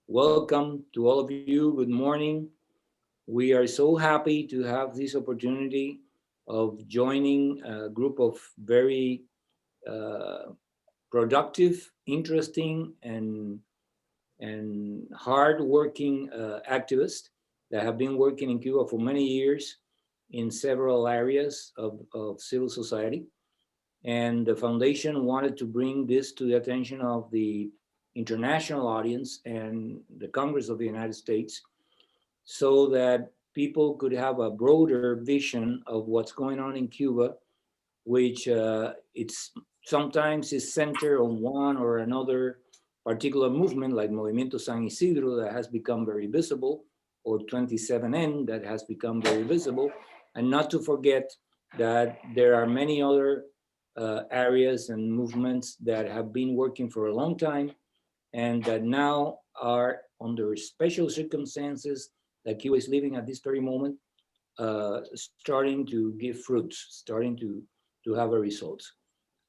welcome to all of you. Good morning. We are so happy to have this opportunity of joining a group of very uh, productive, interesting, and hard-working activists that have been working in Cuba for many years in several areas of civil society. And the foundation wanted to bring this to the attention of the international audience and the Congress of the United States so that people could have a broader vision of what's going on in Cuba, which it's sometimes is centered on one or another particular movement like Movimiento San Isidro that has become very visible, or 27N that has become very visible, and not to forget that there are many other areas and movements that have been working for a long time and that now are under special circumstances that Cuba is living at this very moment, starting to give fruits, starting to have a results.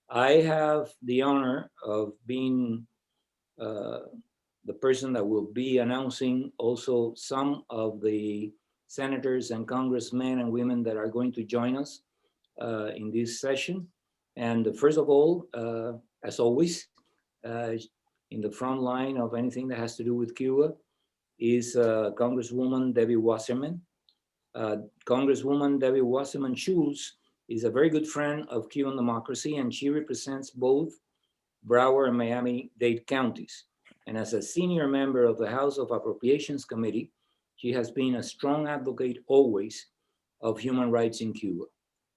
I have the honor of being uh, the person that will be announcing also some of the senators and congressmen and women that are going to join us in this session. And first of all, as always, uh, in the front line of anything that has to do with Cuba is Congresswoman Debbie Wasserman. Congresswoman Debbie Wasserman Schultz is a very good friend of Cuban democracy, and she represents both Broward and Miami-Dade counties. And as a senior member of the House of Appropriations Committee, she has been a strong advocate always of human rights in Cuba.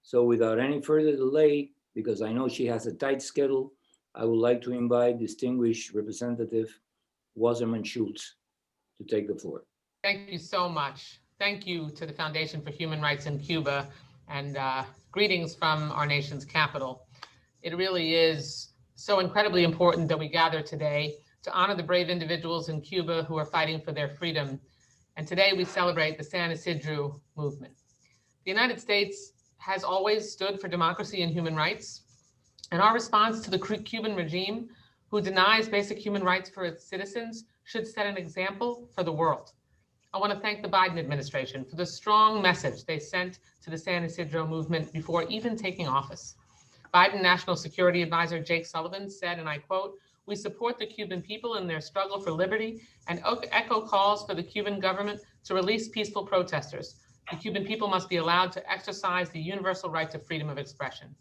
So without any further delay, because I know she has a tight schedule, I would like to invite distinguished Representative Wasserman Schultz to take the floor. Thank you so much. Thank you to the Foundation for Human Rights in Cuba, and greetings from our nation's capital. It really is so incredibly important that we gather today to honor the brave individuals in Cuba who are fighting for their freedom. And today we celebrate the San Isidro movement. The United States has always stood for democracy and human rights, and our response to the Cuban regime, who denies basic human rights for its citizens, should set an example for the world. I want to thank the Biden administration for the strong message they sent to the San Isidro movement before even taking office. Biden National Security Advisor Jake Sullivan said, and I quote, "We support the Cuban people in their struggle for liberty and echo calls for the Cuban government to release peaceful protesters. The Cuban people must be allowed to exercise the universal right to freedom of expression."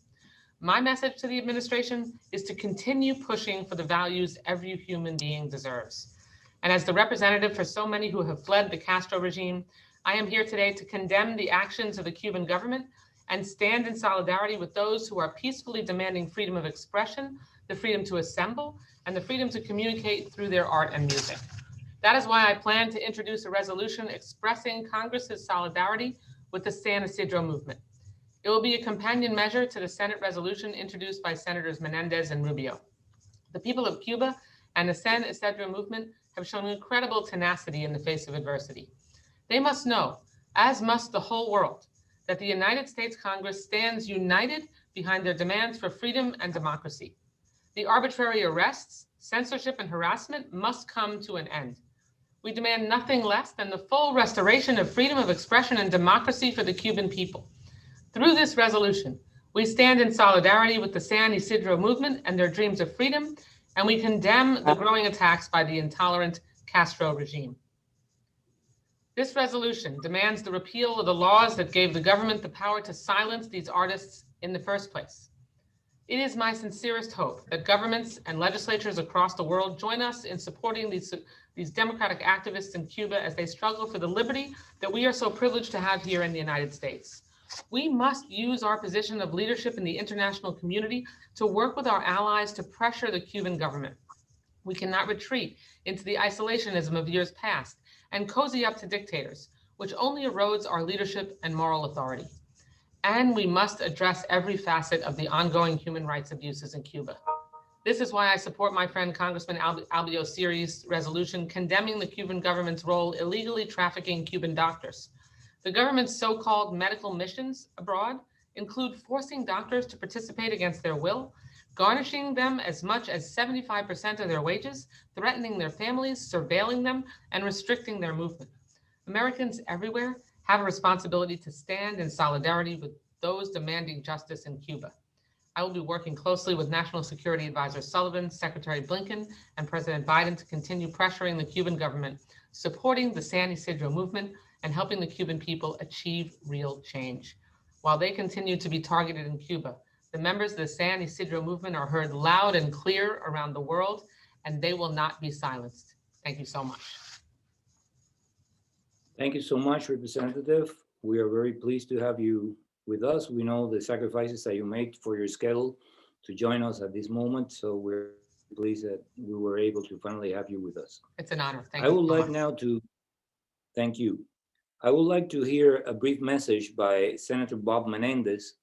My message to the administration is to continue pushing for the values every human being deserves. And as the representative for so many who have fled the Castro regime, I am here today to condemn the actions of the Cuban government and stand in solidarity with those who are peacefully demanding freedom of expression, the freedom to assemble, and the freedom to communicate through their art and music. That is why I plan to introduce a resolution expressing Congress's solidarity with the San Isidro movement. It will be a companion measure to the Senate resolution introduced by Senators Menendez and Rubio. The people of Cuba and the San Isidro movement have shown incredible tenacity in the face of adversity. They must know, as must the whole world, that the United States Congress stands united behind their demands for freedom and democracy. The arbitrary arrests, censorship, and harassment must come to an end. We demand nothing less than the full restoration of freedom of expression and democracy for the Cuban people. Through this resolution, we stand in solidarity with the San Isidro movement and their dreams of freedom, and we condemn the growing attacks by the intolerant Castro regime. This resolution demands the repeal of the laws that gave the government the power to silence these artists in the first place. It is my sincerest hope that governments and legislatures across the world join us in supporting these democratic activists in Cuba as they struggle for the liberty that we are so privileged to have here in the United States. We must use our position of leadership in the international community to work with our allies to pressure the Cuban government. We cannot retreat into the isolationism of years past and cozy up to dictators, which only erodes our leadership and moral authority. And we must address every facet of the ongoing human rights abuses in Cuba. This is why I support my friend Congressman Albiocetis' resolution condemning the Cuban government's role illegally trafficking Cuban doctors. The government's so-called medical missions abroad include forcing doctors to participate against their will, garnishing them as much as 75% of their wages, threatening their families, surveilling them, and restricting their movement. Americans everywhere have a responsibility to stand in solidarity with those demanding justice in Cuba. I will be working closely with National Security Advisor Sullivan, Secretary Blinken, and President Biden to continue pressuring the Cuban government, supporting the San Isidro movement, and helping the Cuban people achieve real change. While they continue to be targeted in Cuba, the members of the San Isidro movement are heard loud and clear around the world, and they will not be silenced. Thank you so much. Thank you so much, Representative. We are very pleased to have you with us. We know the sacrifices that you made for your schedule to join us at this moment, so we're pleased that we were able to finally have you with us. It's an honor. Thank you. I would like now to, thank you. I would like to hear a brief message by Senator Bob Menendez,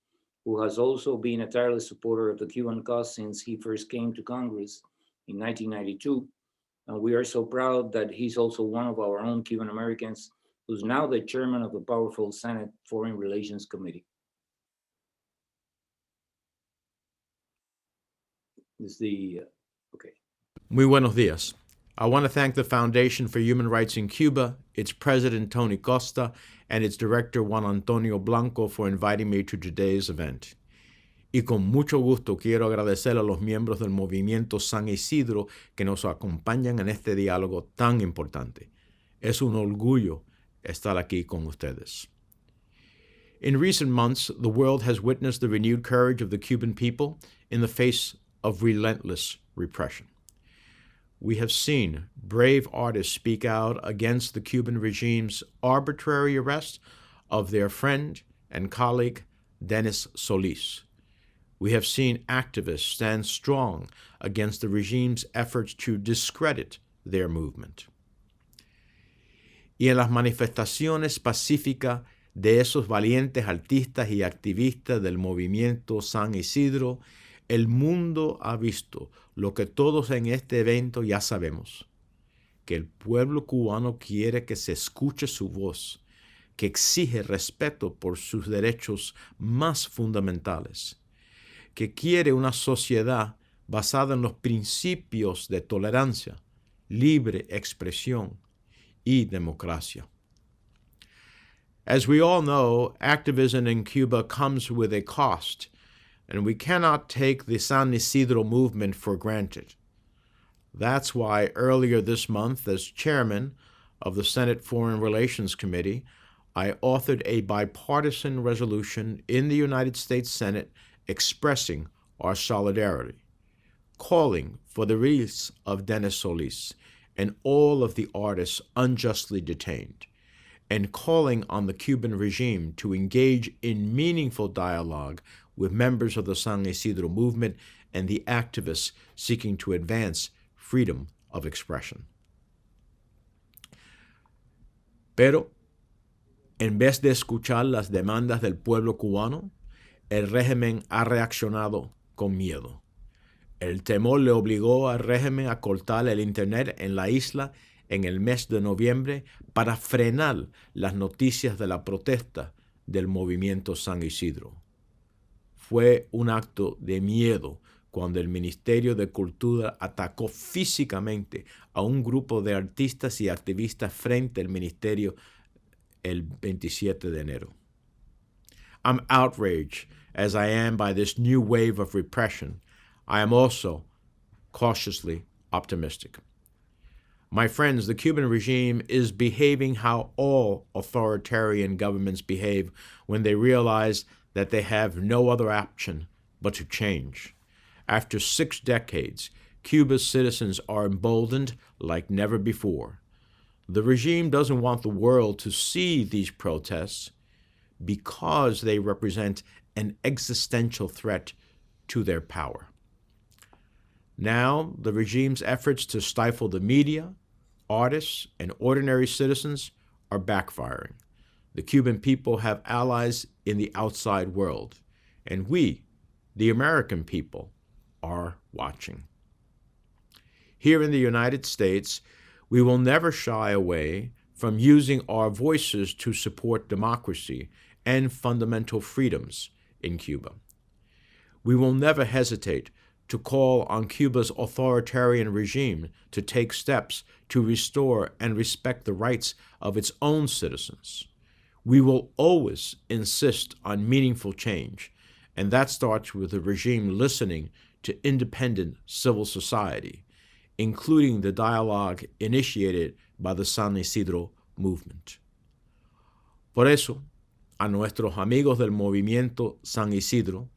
who has also been a tireless supporter of the Cuban cause since he first came to Congress in 1992. And we are so proud that he's also one of our own Cuban Americans, who's now the chairman of the powerful Senate Foreign Relations Committee. Okay. Muy buenos días. I want to thank the Foundation for Human Rights in Cuba, its president, Tony Costa, and its director, Juan Antonio Blanco, for inviting me to today's event. Y con mucho gusto quiero agradecer a los miembros del movimiento San Isidro que nos acompañan en este diálogo tan importante. Es un orgullo estar aquí con ustedes. In recent months, the world has witnessed the renewed courage of the Cuban people in the face of relentless repression. We have seen brave artists speak out against the Cuban regime's arbitrary arrest of their friend and colleague, Denis Solis. We have seen activists stand strong against the regime's efforts to discredit their movement. Y en las manifestaciones pacíficas de esos valientes artistas y activistas del movimiento San Isidro, el mundo ha visto lo que todos en este evento ya sabemos, que el pueblo cubano quiere que se escuche su voz, que exige respeto por sus derechos más fundamentales, que quiere una sociedad basada en los principios de tolerancia, libre expresión y democracia. As we all know, activism in Cuba comes with a cost, and we cannot take the San Isidro movement for granted. That's why earlier this month, as chairman of the Senate Foreign Relations Committee, I authored a bipartisan resolution in the United States Senate expressing our solidarity, calling for the release of Denis Solis and all of the artists unjustly detained, and calling on the Cuban regime to engage in meaningful dialogue with members of the San Isidro movement and the activists seeking to advance freedom of expression. Pero, en vez de escuchar las demandas del pueblo cubano, el régimen ha reaccionado con miedo. El temor le obligó al régimen a cortar el Internet en la isla en el mes de noviembre para frenar las noticias de la protesta del movimiento San Isidro. Fue un acto de miedo cuando el Ministerio de Cultura atacó físicamente a un grupo de artistas y activistas frente al ministerio el 27 de enero. I'm outraged as I am by this new wave of repression. I am also cautiously optimistic. My friends, the Cuban regime is behaving how all authoritarian governments behave when they realize that they have no other option but to change. After 6 decades, Cuba's citizens are emboldened like never before. The regime doesn't want the world to see these protests because they represent an existential threat to their power. Now, the regime's efforts to stifle the media, artists, and ordinary citizens are backfiring. The Cuban people have allies in the outside world, and we, the American people, are watching. Here in the United States, we will never shy away from using our voices to support democracy and fundamental freedoms in Cuba. We will never hesitate to call on Cuba's authoritarian regime to take steps to restore and respect the rights of its own citizens. We will always insist on meaningful change, and that starts with the regime listening to independent civil society, including the dialogue initiated by the San Isidro movement. Por eso, a nuestros amigos del movimiento San Isidro,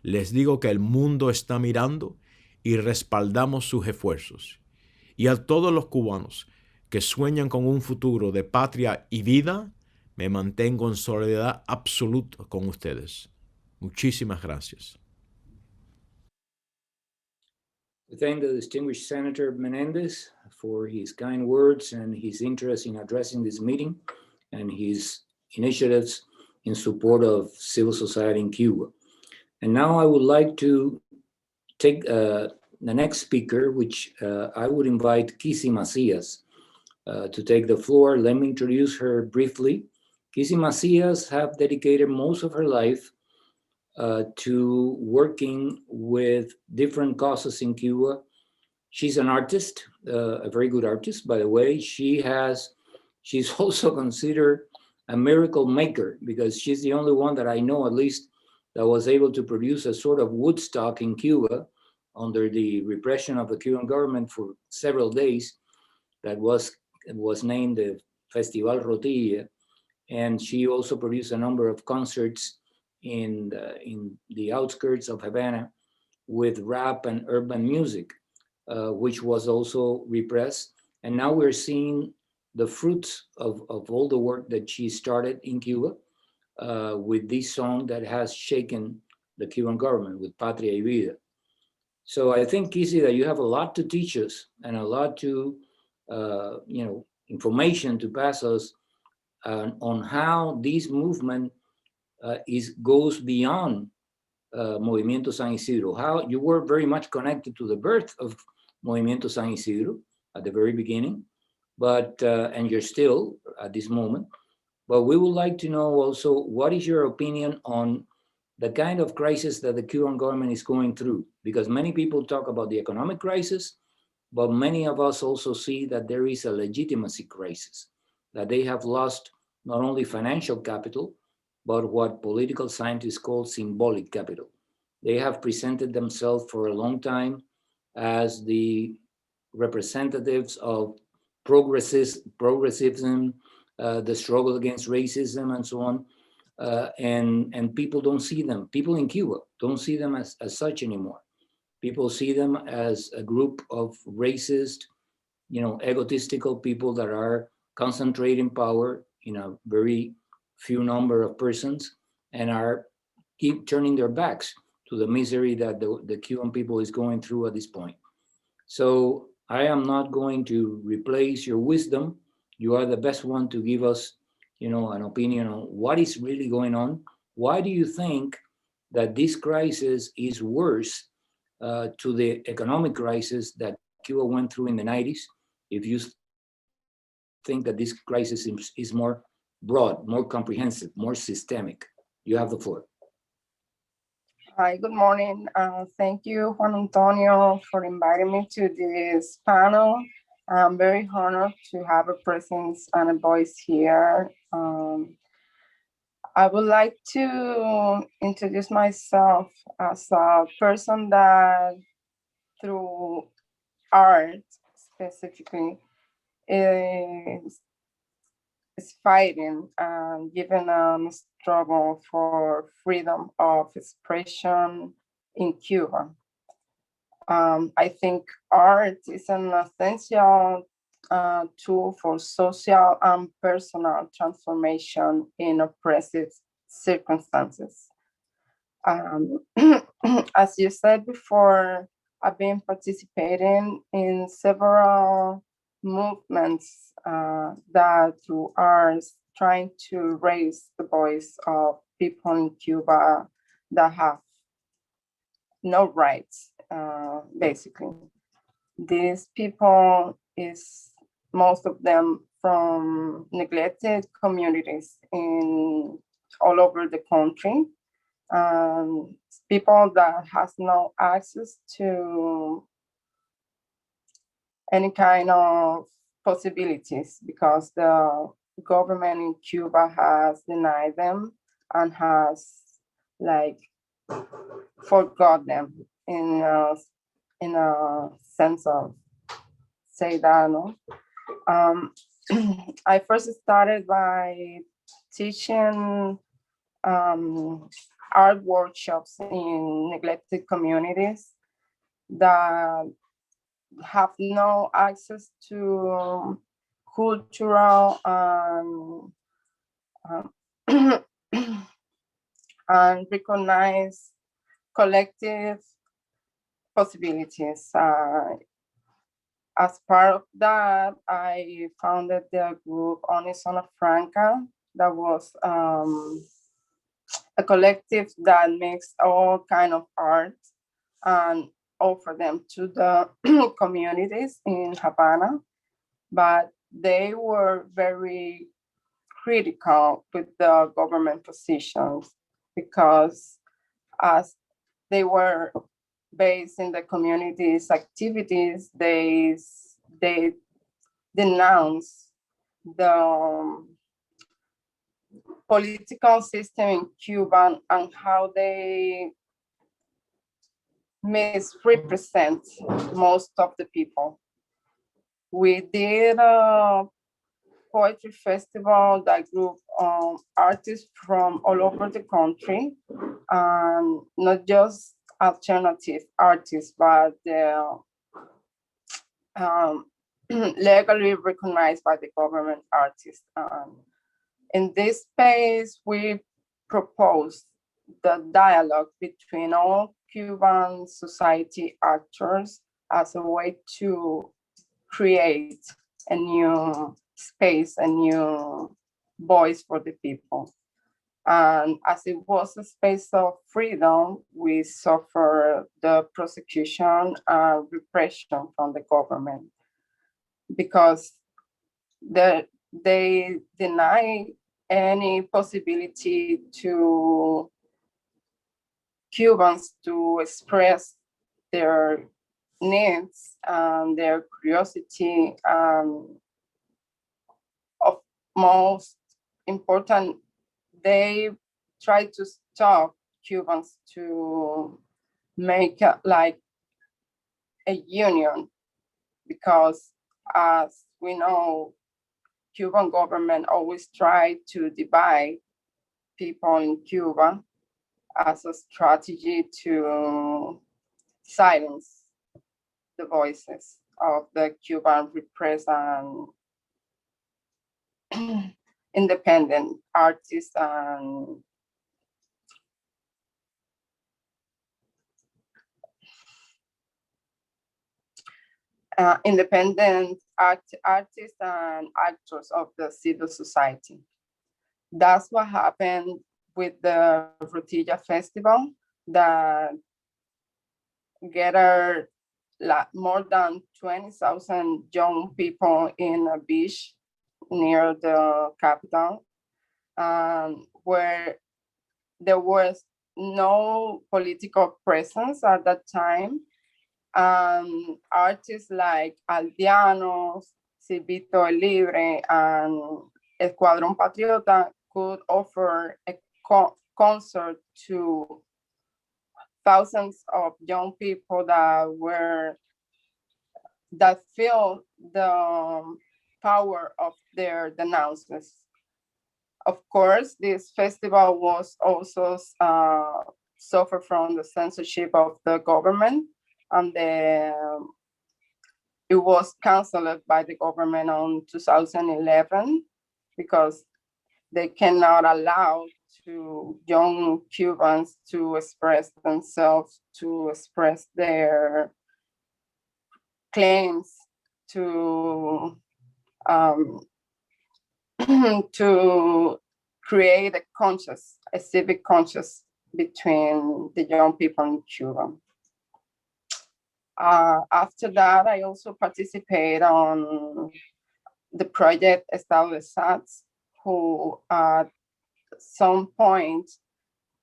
les digo que el mundo está mirando y respaldamos sus esfuerzos. Y a todos los cubanos que sueñan con un futuro de patria y vida, me mantengo en solidaridad absoluta con ustedes. Muchísimas gracias. We thank the distinguished Senator Menendez for his kind words and his interest in addressing this meeting and his initiatives in support of civil society in Cuba. And now I would like to take the next speaker, which I would invite Kisi Macias to take the floor. Let me introduce her briefly. Kisi Macias have dedicated most of her life to working with different causes in Cuba. She's an artist, a very good artist, by the way. She's also considered a miracle maker because she's the only one that I know, at least, that was able to produce a sort of Woodstock in Cuba under the repression of the Cuban government for several days. That was named the Festival Rotilla. And she also produced a number of concerts in the outskirts of Havana with rap and urban music, which was also repressed. And now we're seeing the fruits of all the work that she started in Cuba with this song that has shaken the Cuban government with Patria y Vida. So I think, Kisi, that you have a lot to teach us and a lot to, information to pass us on how this movement goes beyond Movimiento San Isidro. How you were very much connected to the birth of Movimiento San Isidro at the very beginning, but and you're still at this moment. But we would like to know also, what is your opinion on the kind of crisis that the Cuban government is going through? Because many people talk about the economic crisis, but many of us also see that there is a legitimacy crisis, that they have lost not only financial capital, but what political scientists call symbolic capital. They have presented themselves for a long time as the representatives of progressivism, the struggle against racism, and so on. And people don't see them. People in Cuba don't see them as such anymore. People see them as a group of racist, egotistical people that are concentrating power in a very few number of persons and keep turning their backs to the misery that the Cuban people is going through at this point. So I am not going to replace your wisdom. You are the best one to give us, an opinion on what is really going on. Why do you think that this crisis is worse to the economic crisis that Cuba went through in the 90s? If you think that this crisis is more broad, more comprehensive, more systemic. You have the floor. Hi, good morning. Thank you, Juan Antonio, for inviting me to this panel. I'm very honored to have a presence and a voice here. I would like to introduce myself as a person that, through art specifically, is fighting and given a struggle for freedom of expression in Cuba. I think art is an essential tool for social and personal transformation in oppressive circumstances. As you said before, I've been participating in several movements that through arts trying to raise the voice of people in Cuba that have no rights, basically. These people is most of them from neglected communities all over the country, people that has no access to any kind of possibilities because the government in Cuba has denied them and has like forgot them in a sense of say that, no? I first started by teaching art workshops in neglected communities that have no access to cultural and recognize collective possibilities. As part of that, I founded the group OMNI-ZONA FRANCA that was a collective that makes all kind of art and offer them to the communities in Havana. But they were very critical with the government positions because as they were based in the community's activities, they denounce the political system in Cuba and how they misrepresent most of the people. We did a poetry festival that grouped artists from all over the country, and not just alternative artists, but legally recognized by the government artists. In this space, we proposed the dialogue between all Cuban society actors as a way to create a new space, a new voice for the people. And as it was a space of freedom, we suffered the prosecution and repression from the government because they deny any possibility to Cubans to express their needs and their curiosity. Of most important, they try to stop Cubans to make like a union because as we know, Cuban government always try to divide people in Cuba as a strategy to silence the voices of the Cuban repressed and independent artists and independent artists and actors of the civil society. That's what happened with the Frutilla Festival that gathered more than 20,000 young people in a beach near the capital, where there was no political presence at that time. Artists like Aldeanos, Silvito El Libre, and Escuadrón Patriota could offer a concert to thousands of young people that feel the power of their denouncements. Of course, this festival was also suffered from the censorship of the government, and it was canceled by the government on 2011 because they cannot allow to young Cubans to express themselves, to express their claims to to create a civic conscience between the young people in Cuba. After that, I also participate on the project Estado de Sats, who at some point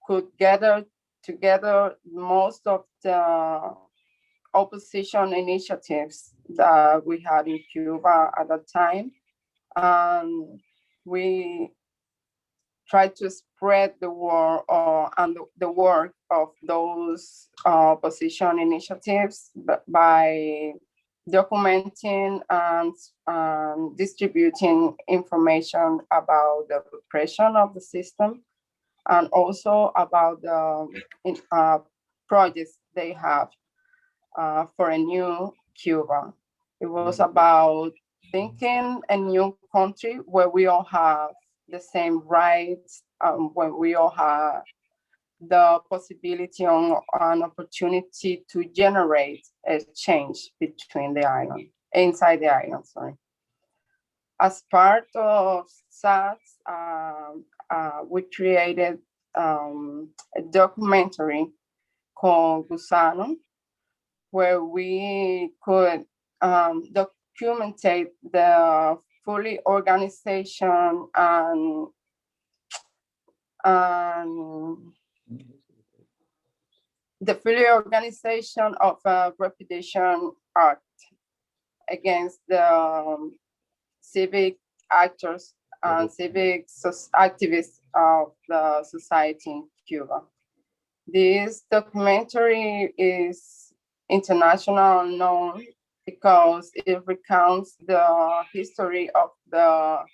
could gather together most of the opposition initiatives that we had in Cuba at that time. And we tried to spread the word and the work of those opposition initiatives by documenting and distributing information about the repression of the system, and also about the projects they have for a new Cuba. It was about thinking a new country where we all have the same rights, where we all have the possibility on an opportunity to generate a change between the island, inside the island, sorry. As part of SATS, we created a documentary called Gusano, where we could documentate the fully organization and the fully organization of a repudiation act against the civic actors and civic activists of the society in Cuba. This documentary is international known because it recounts the history of the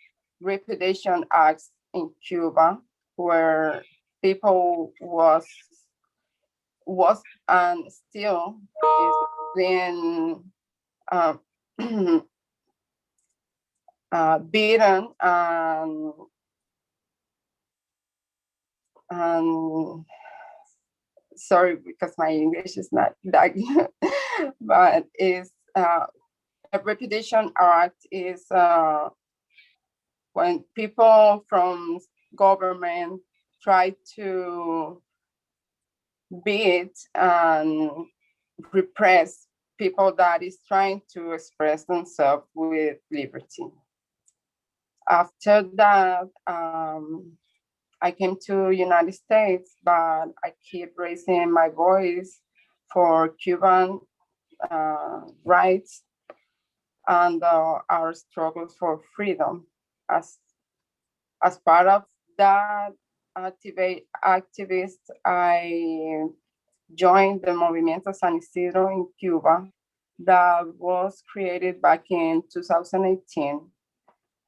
repudiation acts in Cuba, where people was and still is being beaten and sorry, because my English is not that good, but is a repudiation act is when people from government try to beat and repress people that is trying to express themselves with liberty. After that, I came to United States, but I keep raising my voice for Cuban rights and our struggle for freedom. As part of that activist, I joined the Movimiento San Isidro in Cuba that was created back in 2018.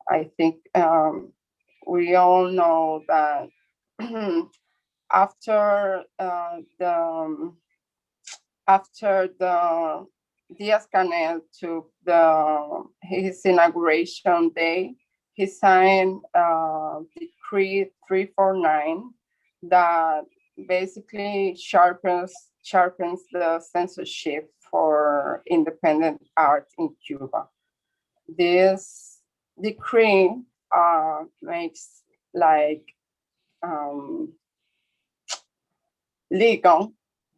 I think we all know that after the Diaz-Canel took his inauguration day, he signed Decree 349 that basically sharpens the censorship for independent art in Cuba. This decree makes legal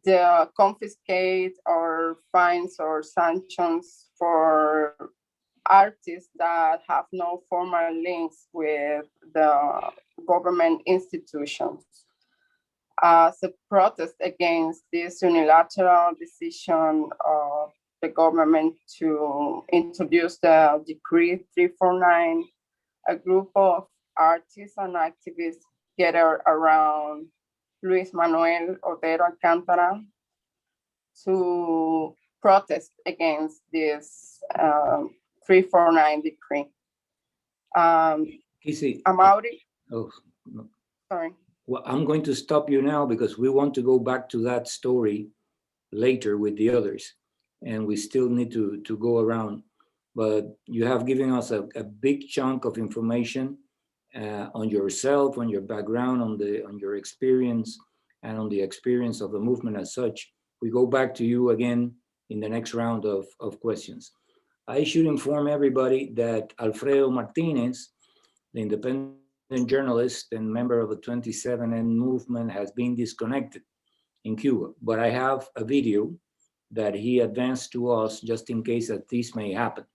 the confiscate or fines or sanctions for artists that have no formal links with the government institutions. As a protest against this unilateral decision of the government to introduce the Decree 349, a group of artists and activists gathered around Luis Manuel Otero Alcántara to protest against this 349 decree. Kisi, Amaury, oh, no. sorry. Well, I'm going to stop you now because we want to go back to that story later with the others, and we still need to go around. But you have given us a big chunk of information on yourself, on your background, on your experience, and on the experience of the movement as such. We go back to you again in the next round of questions. I should inform everybody that Alfredo Martinez, the independent journalist and member of the 27N movement, has been disconnected in Cuba, but I have a video that he advanced to us just in case that this may happen.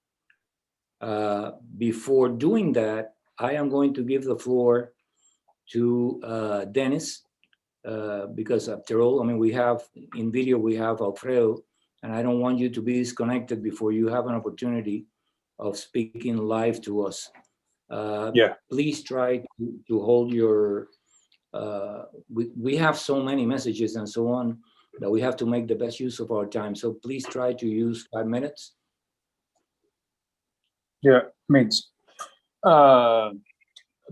Before doing that, I am going to give the floor to Denis, because after all, I mean, we have in video, we have Alfredo, and I don't want you to be disconnected before you have an opportunity of speaking live to us. Yeah. Please try to hold your, we have so many messages and so on that we have to make the best use of our time. So please try to use 5 minutes. Yeah, means.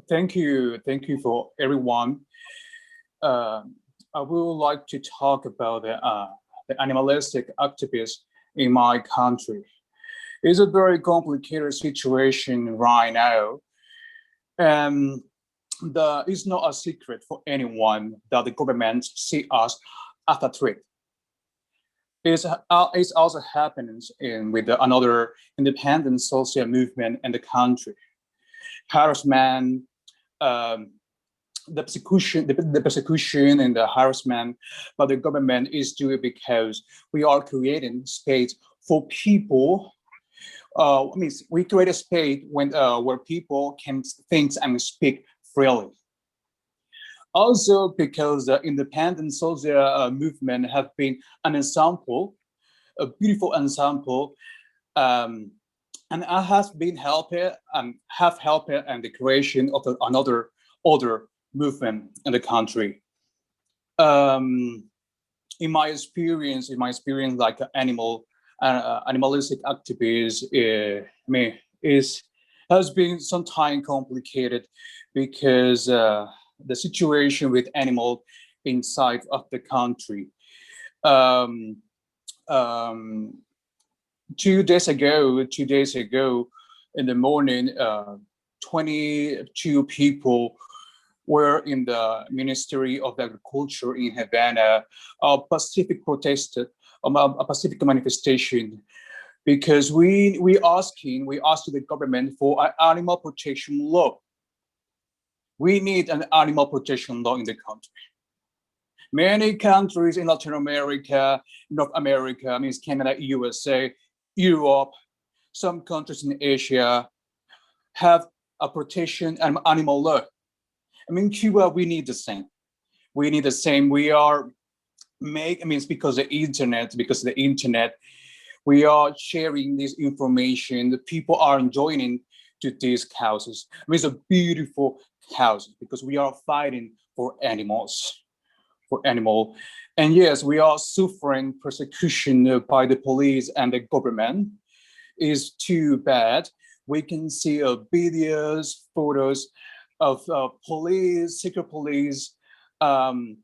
Thank you for everyone. I would like to talk about the animalistic activists in my country. It's a very complicated situation right now. It's not a secret for anyone that the government see us as a threat. It's also happening with another independent social movement in the country. Harassment, the persecution and the harassment by the government is due because we are creating space for people. We create a space where people can think and speak freely. Also, because the independent social movement have been an example, a beautiful example, and I have been helping and have helped in the creation of another other movement in the country. In my experience, like animalistic activists, has been sometimes complicated because the situation with animals inside of the country. 2 days ago in the morning, 22 people were in the Ministry of Agriculture in Havana, a Pacific manifestation, because we asked the government for an animal protection law. We need an animal protection law in the country. Many countries in Latin America, North America, means Canada, USA, Europe, some countries in Asia have a protection and animal law. I mean, Cuba, we need the same. We need the same. We are because of the internet, we are sharing this information. The people are joining to these causes. I mean, it's a beautiful cause because we are fighting for animals. And yes, we are suffering persecution by the police and the government. It's too bad. We can see videos, photos of secret police on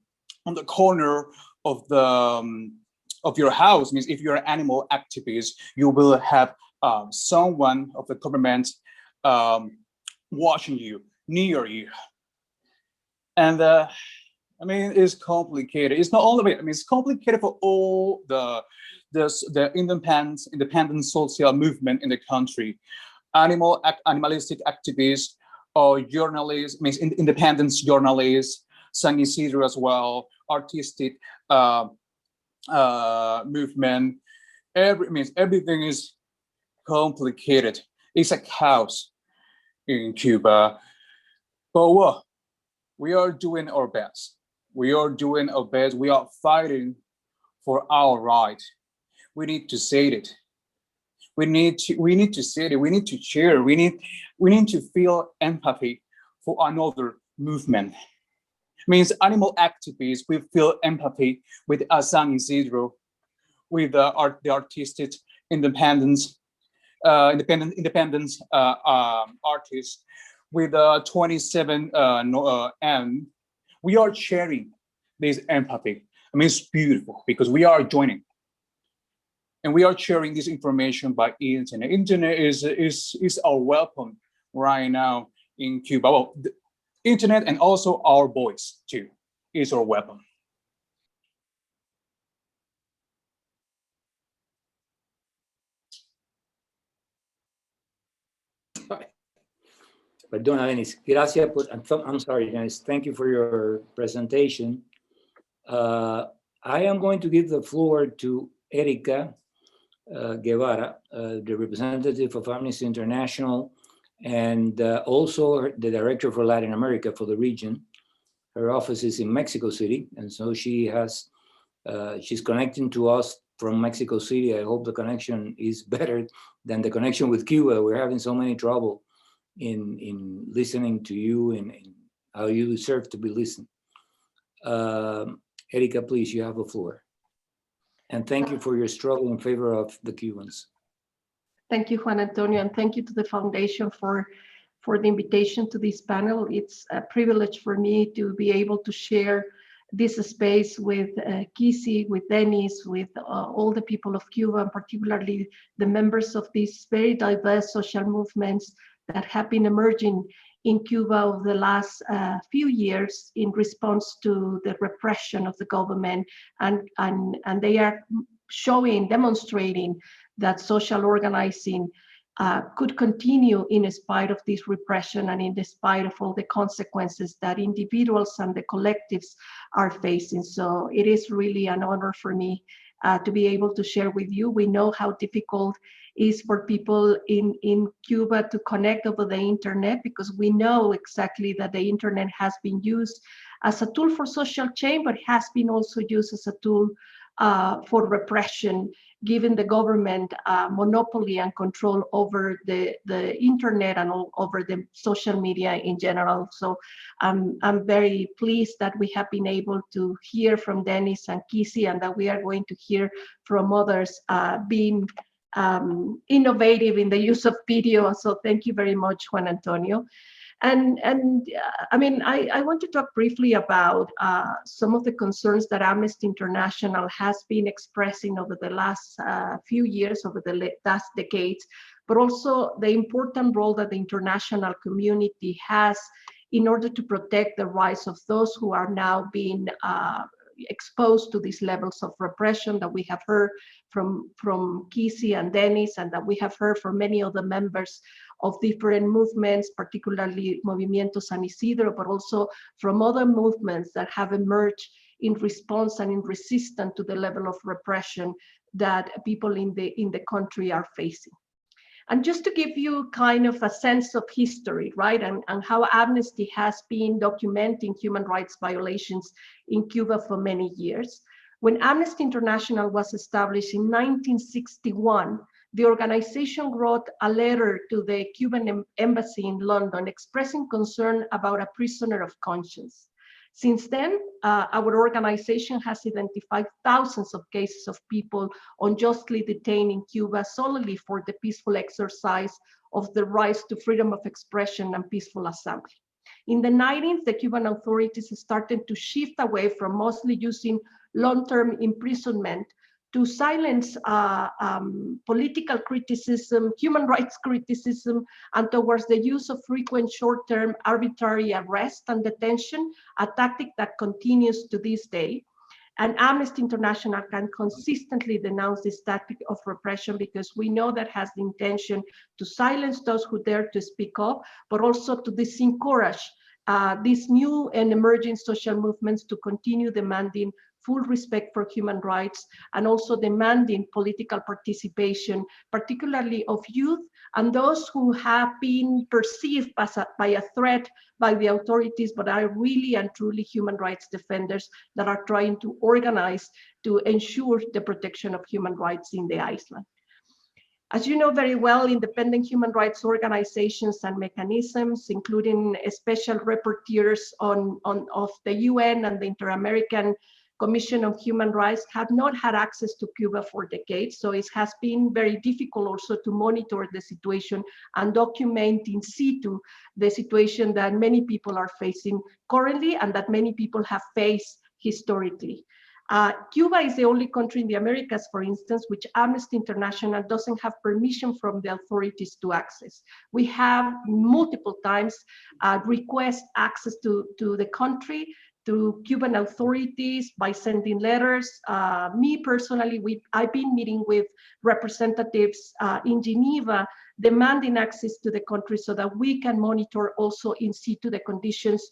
the corner of your house. Means if you're an animal activist, you will have someone of the government watching you, near you. And it's complicated. It's not only, it's complicated for all the independent social movement in the country. Animalistic activists or journalists, independent journalists, Sangasidura as well, artistic movement. Everything is complicated. It's a chaos in Cuba. But we are doing our best. We are fighting for our right. We need to say it. We need to say it. We need to cheer. We need to feel empathy for another movement. Means animal activists, we feel empathy with Isidro, with the artistic independence artists, with 27 and we are sharing this empathy. It's beautiful because we are joining. And we are sharing this information by internet. Internet is our weapon right now in Cuba. Well, the internet and also our voice too is our weapon. Perdona, Denis. Gracias I'm sorry, Denis. Thank you for your presentation. I am going to give the floor to Erika Guevara, the representative of Amnesty International, and also the director for Latin America for the region. her office is in Mexico City, and so she's connecting to us from Mexico City. I hope the connection is better than the connection with Cuba. We're having so many trouble in listening to you and how you deserve to be listened. Erika, please, you have the floor. And thank you for your struggle in favor of the Cubans. Thank you, Juan Antonio, and thank you to the foundation for the invitation to this panel. It's a privilege for me to be able to share this space with Kizzy, with Denis, with all the people of Cuba, and particularly the members of these very diverse social movements that have been emerging in Cuba over the last few years in response to the repression of the government, and they are demonstrating that social organizing could continue in spite of this repression and in spite of all the consequences that individuals and the collectives are facing. So it is really an honor for me to be able to share with you. We know how difficult it is for people in Cuba to connect over the internet, because we know exactly that the internet has been used as a tool for social change, but has been also used as a tool for repression, given the government monopoly and control over the internet and over the social media in general. So I'm very pleased that we have been able to hear from Denis and Kisi, and that we are going to hear from others being innovative in the use of video. So thank you very much, Juan Antonio. And I mean, I want to talk briefly about some of the concerns that Amnesty International has been expressing over the last few years, over the last decades, but also the important role that the international community has in order to protect the rights of those who are now being exposed to these levels of repression that we have heard from Kisi and Denis, and that we have heard from many other members of different movements, particularly Movimiento San Isidro, but also from other movements that have emerged in response and in resistance to the level of repression that people in the country are facing. And just to give you kind of a sense of history, right, and how Amnesty has been documenting human rights violations in Cuba for many years. When Amnesty International was established in 1961, the organization wrote a letter to the Cuban embassy in London expressing concern about a prisoner of conscience. Since then, our organization has identified thousands of cases of people unjustly detained in Cuba solely for the peaceful exercise of the rights to freedom of expression and peaceful assembly. In the 90s, the Cuban authorities started to shift away from mostly using long-term imprisonment to silence political criticism, human rights criticism, and towards the use of frequent short-term arbitrary arrest and detention, a tactic that continues to this day. And Amnesty International can consistently denounce this tactic of repression, because we know that has the intention to silence those who dare to speak up, but also to disencourage these new and emerging social movements to continue demanding full respect for human rights, and also demanding political participation, particularly of youth and those who have been perceived by a threat by the authorities, but are really and truly human rights defenders that are trying to organize to ensure the protection of human rights in the island. As you know very well, independent human rights organizations and mechanisms, including special rapporteurs of the UN and the Inter-American Commission on Human Rights, have not had access to Cuba for decades. So it has been very difficult also to monitor the situation and document in situ the situation that many people are facing currently and that many people have faced historically. Cuba is the only country in the Americas, for instance, which Amnesty International doesn't have permission from the authorities to access. We have multiple times request access to the country through Cuban authorities by sending letters. Me personally, I've been meeting with representatives in Geneva demanding access to the country so that we can monitor also in situ the conditions,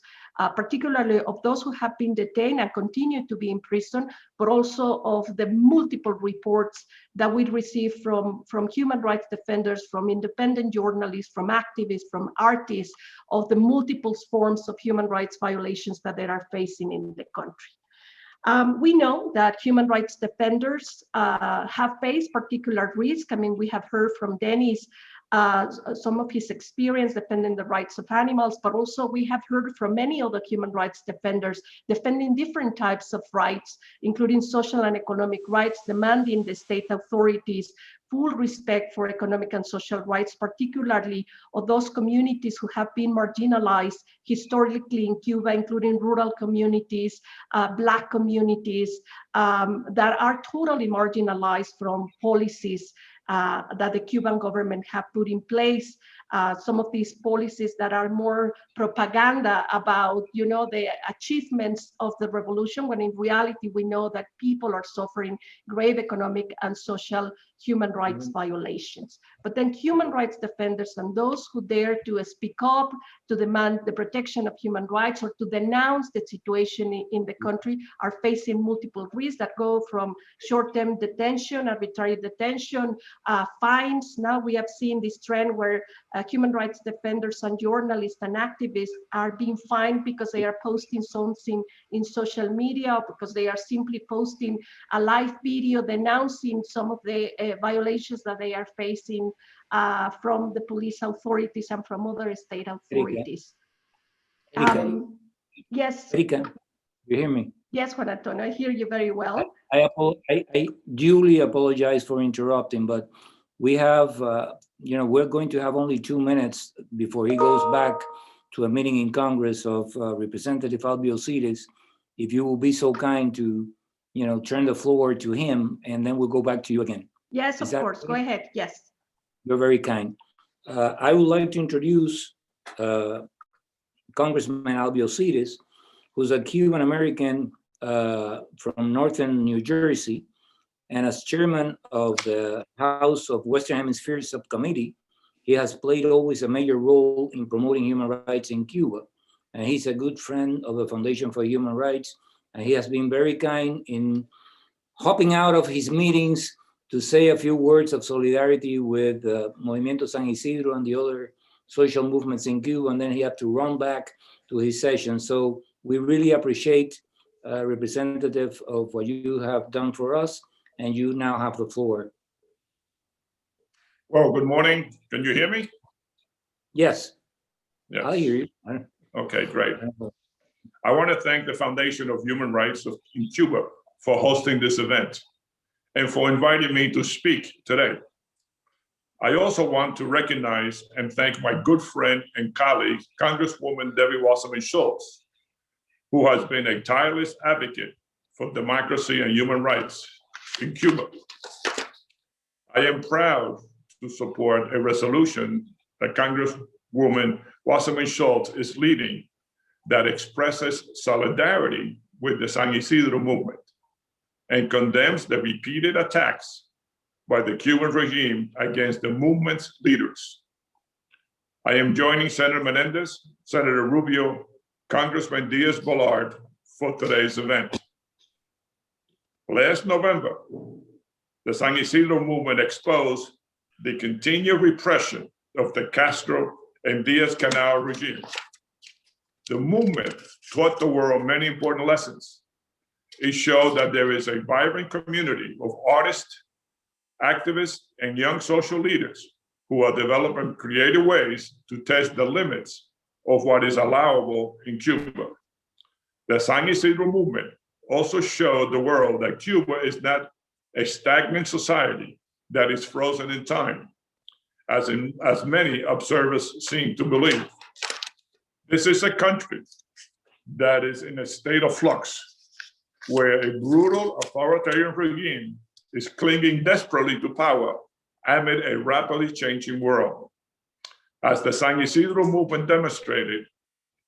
particularly of those who have been detained and continue to be in prison, but also of the multiple reports that we receive from human rights defenders, from independent journalists, from activists, from artists, of the multiple forms of human rights violations that they are facing in the country. We know that human rights defenders have faced particular risk. I mean, we have heard from Denis some of his experience defending the rights of animals, but also we have heard from many other human rights defenders defending different types of rights, including social and economic rights, demanding the state authorities full respect for economic and social rights, particularly of those communities who have been marginalized historically in Cuba, including rural communities, Black communities that are totally marginalized from policies that the Cuban government have put in place. Some of these policies that are more propaganda about, you know, the achievements of the revolution, when in reality we know that people are suffering grave economic and social human rights violations. But then human rights defenders and those who dare to speak up, to demand the protection of human rights or to denounce the situation in the country are facing multiple risks that go from short-term detention, arbitrary detention, fines. Now we have seen this trend where human rights defenders and journalists and activists are being fined because they are posting something in social media, or because they are simply posting a live video denouncing some of the violations that they are facing from the police authorities and from other state authorities. Erika, Yes. Erika, you hear me? Yes, Juan Antonio, I hear you very well. I duly apologize for interrupting, but we have, you know, we're going to have only 2 minutes before he goes back to a meeting in Congress of Representative Albiocetis. If you will be so kind to, you know, turn the floor to him, and then we'll go back to you again. Yes, of course. Go ahead. Yes. You're very kind. I would like to introduce Congressman Albiocetis, who's a Cuban American from northern New Jersey, and as chairman of the House of Western Hemisphere Subcommittee, he has played always a major role in promoting human rights in Cuba. And he's a good friend of the Foundation for Human Rights, and he has been very kind in hopping out of his meetings to say a few words of solidarity with Movimiento San Isidro and the other social movements in Cuba, and then he had to run back to his session. So we really appreciate, representative, of what you have done for us, and you now have the floor. Well, good morning. Can you hear me? Yes, Yes. I hear you. Okay, great. I want to thank the Foundation of Human Rights in Cuba for hosting this event and for inviting me to speak today. I also want to recognize and thank my good friend and colleague, Congresswoman Debbie Wasserman Schultz, who has been a tireless advocate for democracy and human rights in Cuba. I am proud to support a resolution that Congresswoman Wasserman Schultz is leading that expresses solidarity with the San Isidro movement and condemns the repeated attacks by the Cuban regime against the movement's leaders. I am joining Senator Menendez, Senator Rubio, Congressman Diaz-Balart for today's event. Last November, the San Isidro movement exposed the continued repression of the Castro and Diaz-Canel regime. The movement taught the world many important lessons. It showed that there is a vibrant community of artists, activists, and young social leaders who are developing creative ways to test the limits of what is allowable in Cuba. The San Isidro movement also showed the world that Cuba is not a stagnant society that is frozen in time, as many observers seem to believe. This is a country that is in a state of flux, where a brutal authoritarian regime is clinging desperately to power amid a rapidly changing world. As the San Isidro movement demonstrated,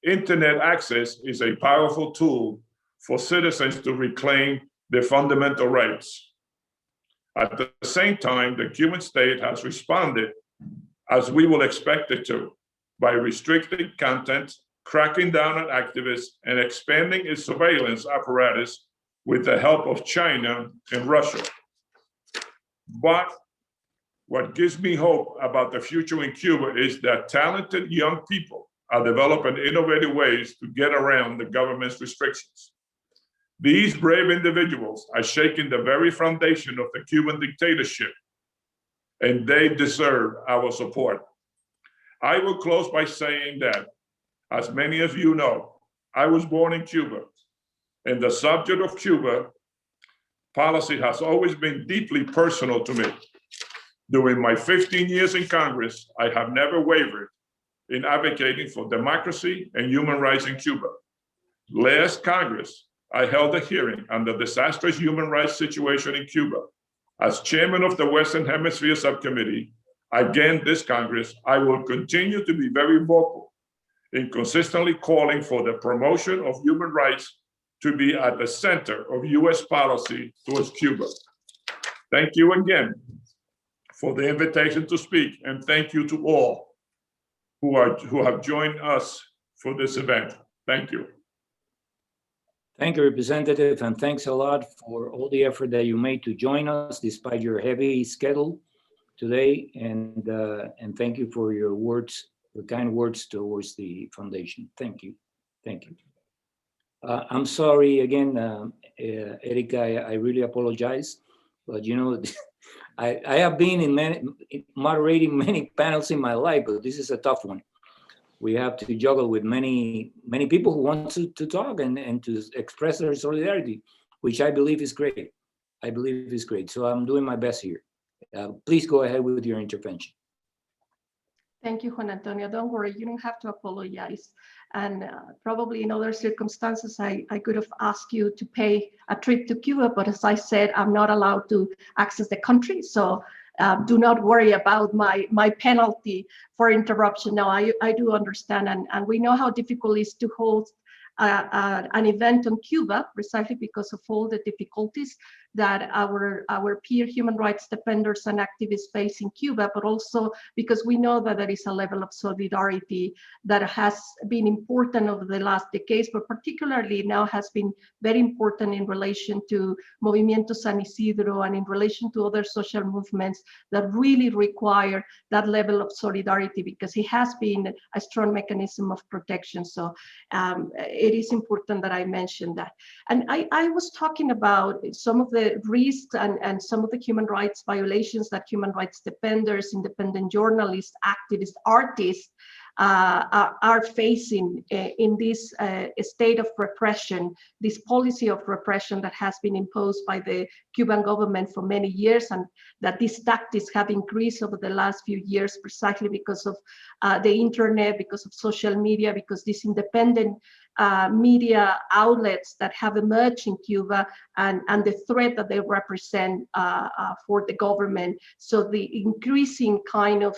internet access is a powerful tool for citizens to reclaim their fundamental rights. At the same time, the Cuban state has responded as we will expect it to, by restricting content, cracking down on activists, and expanding its surveillance apparatus with the help of China and Russia. But what gives me hope about the future in Cuba is that talented young people are developing innovative ways to get around the government's restrictions. These brave individuals are shaking the very foundation of the Cuban dictatorship, and they deserve our support. I will close by saying that, as many of you know, I was born in Cuba, and the subject of Cuba policy has always been deeply personal to me. During my 15 years in Congress, I have never wavered in advocating for democracy and human rights in Cuba. Last Congress, I held a hearing on the disastrous human rights situation in Cuba. As chairman of the Western Hemisphere Subcommittee, again this Congress, I will continue to be very vocal in consistently calling for the promotion of human rights to be at the center of US policy towards Cuba. Thank you again for the invitation to speak, and thank you to all who have joined us for this event. Thank you. Thank you, Representative, and thanks a lot for all the effort that you made to join us despite your heavy schedule today, and thank you for your words, the kind words towards the foundation. Thank you. Thank you. I'm sorry again, Erika, I really apologize, but you know, I have been in moderating many panels in my life, but this is a tough one. We have to juggle with many people who want to talk and to express their solidarity, which I believe is great. I believe is great. So I'm doing my best here. Please go ahead with your intervention. Thank you, Juan Antonio. Don't worry, you don't have to apologize. And probably in other circumstances, I could have asked you to pay a trip to Cuba, but as I said, I'm not allowed to access the country. So do not worry about my penalty for interruption. No, I do understand, and we know how difficult it is to hold an event on Cuba, precisely because of all the difficulties that our peer human rights defenders and activists face in Cuba, but also because we know that there is a level of solidarity that has been important over the last decades, but particularly now has been very important in relation to Movimiento San Isidro and in relation to other social movements that really require that level of solidarity, because it has been a strong mechanism of protection. So it is important that I mention that. And I was talking about some of the risks and some of the human rights violations that human rights defenders, independent journalists, activists, artists are facing in this state of repression, this policy of repression that has been imposed by the Cuban government for many years, and that these tactics have increased over the last few years precisely because of the internet, because of social media, because these independent media outlets that have emerged in Cuba and the threat that they represent for the government. So the increasing kind of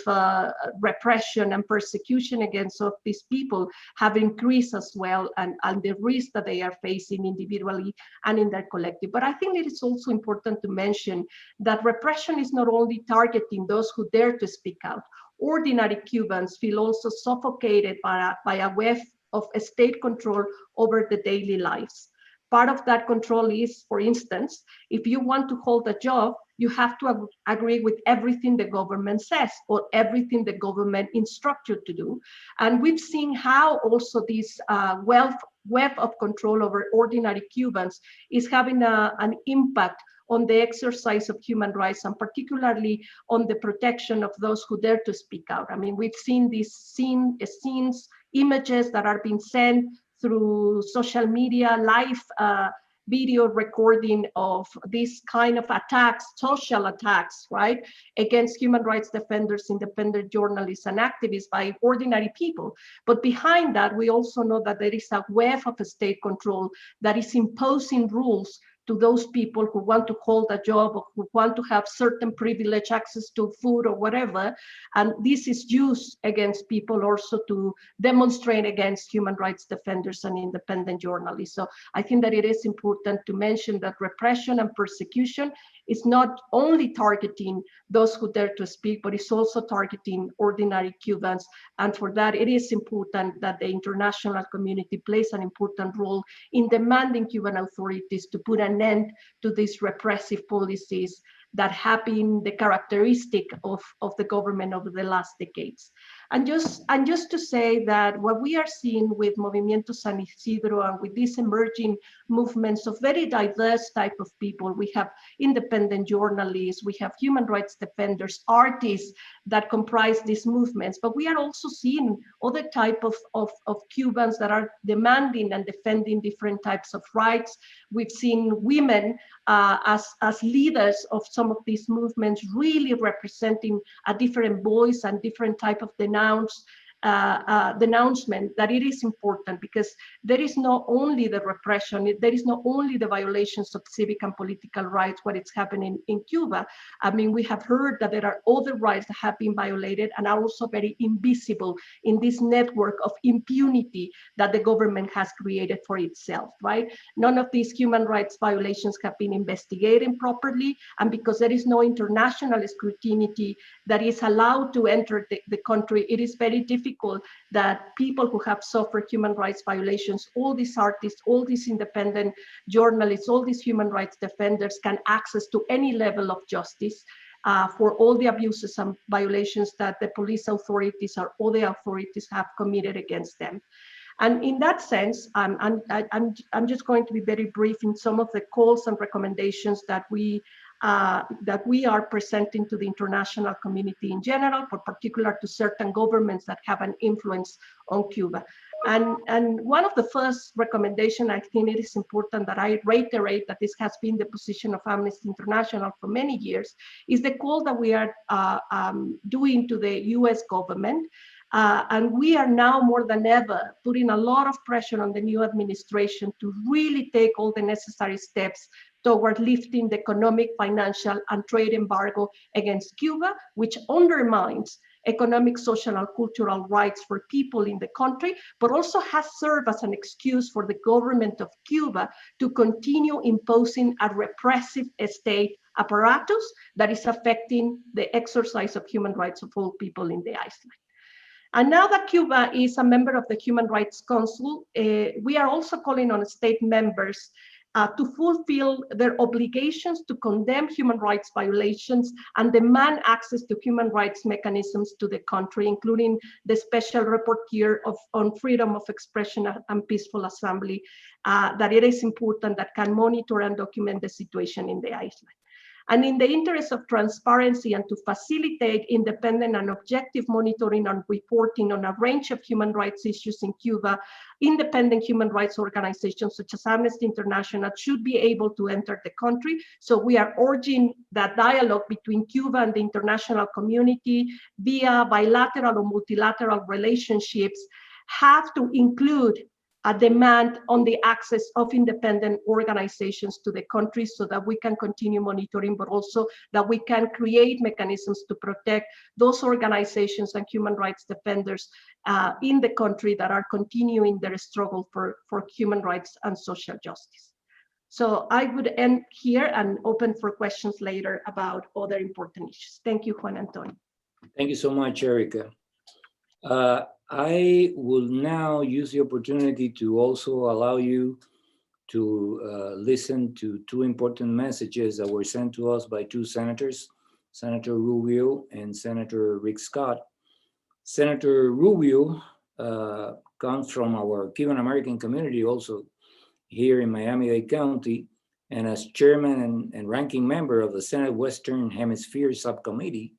repression and persecution against of these people have increased as well, and the risk that they are facing individually and in their collective. But I think it is also important to mention that repression is not only targeting those who dare to speak out. Ordinary Cubans feel also suffocated by a web of state control over the daily lives. Part of that control is, for instance, if you want to hold a job, you have to agree with everything the government says or everything the government instructs you to do. And we've seen how also this web of control over ordinary Cubans is having an impact on the exercise of human rights, and particularly on the protection of those who dare to speak out. I mean, we've seen these scenes, images that are being sent through social media, live video recording of these kind of attacks, social attacks, right, against human rights defenders, independent journalists, and activists by ordinary people. But behind that, we also know that there is a web of state control that is imposing rules to those people who want to hold a job or who want to have certain privilege, access to food or whatever. And this is used against people also to demonstrate against human rights defenders and independent journalists. So I think that it is important to mention that repression and persecution is not only targeting those who dare to speak, but it's also targeting ordinary Cubans. And for that, it is important that the international community plays an important role in demanding Cuban authorities to put an end to these repressive policies that have been the characteristic of the government over the last decades. And just to say that what we are seeing with Movimiento San Isidro and with these emerging movements of very diverse type of people, we have independent journalists, we have human rights defenders, artists that comprise these movements, but we are also seeing other type of Cubans that are demanding and defending different types of rights. We've seen women as leaders of some of these movements, really representing a different voice and different type of denouncement, that it is important, because there is not only the repression, there is not only the violations of civic and political rights, what is happening in Cuba. I mean, we have heard that there are other rights that have been violated and are also very invisible in this network of impunity that the government has created for itself, right? None of these human rights violations have been investigated properly, and because there is no international scrutiny that is allowed to enter the country, it is very difficult that people who have suffered human rights violations, all these artists, all these independent journalists, all these human rights defenders can access to any level of justice for all the abuses and violations that the police authorities or other authorities have committed against them. And in that sense, I'm just going to be very brief in some of the calls and recommendations that we are presenting to the international community in general, for particular to certain governments that have an influence on Cuba. And one of the first recommendations, I think it is important that I reiterate that this has been the position of Amnesty International for many years, is the call that we are doing to the US government. And we are now more than ever putting a lot of pressure on the new administration to really take all the necessary steps toward lifting the economic, financial, and trade embargo against Cuba, which undermines economic, social, and cultural rights for people in the country, but also has served as an excuse for the government of Cuba to continue imposing a repressive state apparatus that is affecting the exercise of human rights of all people in the island. And now that Cuba is a member of the Human Rights Council, we are also calling on state members to fulfill their obligations to condemn human rights violations and demand access to human rights mechanisms to the country, including the special rapporteur on freedom of expression and peaceful assembly, that it is important that can monitor and document the situation in the island. And in the interest of transparency and to facilitate independent and objective monitoring and reporting on a range of human rights issues in Cuba, independent human rights organizations such as Amnesty International should be able to enter the country. So we are urging that dialogue between Cuba and the international community via bilateral or multilateral relationships have to include a demand on the access of independent organizations to the country so that we can continue monitoring, but also that we can create mechanisms to protect those organizations and human rights defenders in the country that are continuing their struggle for human rights and social justice. So I would end here and open for questions later about other important issues. Thank you, Juan Antonio. Thank you so much, Erika. I will now use the opportunity to also allow you to listen to two important messages that were sent to us by two senators, Senator Rubio and Senator Rick Scott. Senator Rubio comes from our Cuban American community also here in Miami-Dade County, and as chairman and ranking member of the Senate Western Hemisphere Subcommittee,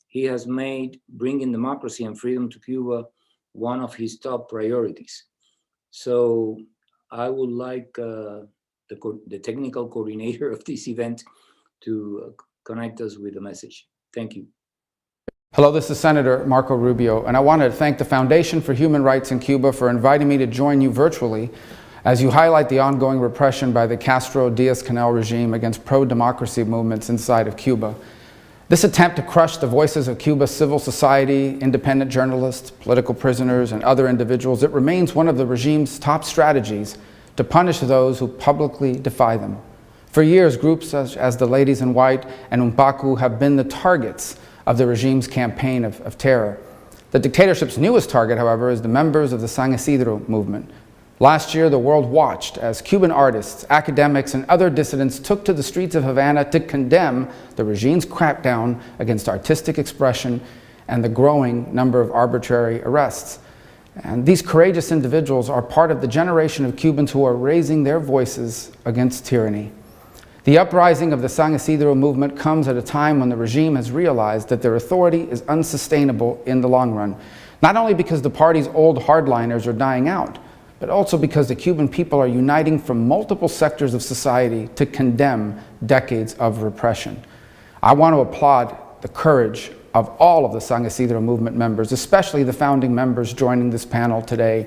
he has made bringing democracy and freedom to Cuba one of his top priorities. So I would like the technical coordinator of this event to connect us with the message. Thank you. Hello, this is Senator Marco Rubio, and I wanted to thank the Foundation for Human Rights in Cuba for inviting me to join you virtually as you highlight the ongoing repression by the Castro-Diaz-Canel regime against pro-democracy movements inside of Cuba. This attempt to crush the voices of Cuba's civil society, independent journalists, political prisoners, and other individuals, it remains one of the regime's top strategies to punish those who publicly defy them. For years, groups such as the Ladies in White and Umpacu have been the targets of the regime's campaign of terror. The dictatorship's newest target, however, is the members of the San Isidro movement. Last year, the world watched as Cuban artists, academics, and other dissidents took to the streets of Havana to condemn the regime's crackdown against artistic expression and the growing number of arbitrary arrests. And these courageous individuals are part of the generation of Cubans who are raising their voices against tyranny. The uprising of the San Isidro movement comes at a time when the regime has realized that their authority is unsustainable in the long run, not only because the party's old hardliners are dying out, but also because the Cuban people are uniting from multiple sectors of society to condemn decades of repression. I want to applaud the courage of all of the San Isidro movement members, especially the founding members joining this panel today.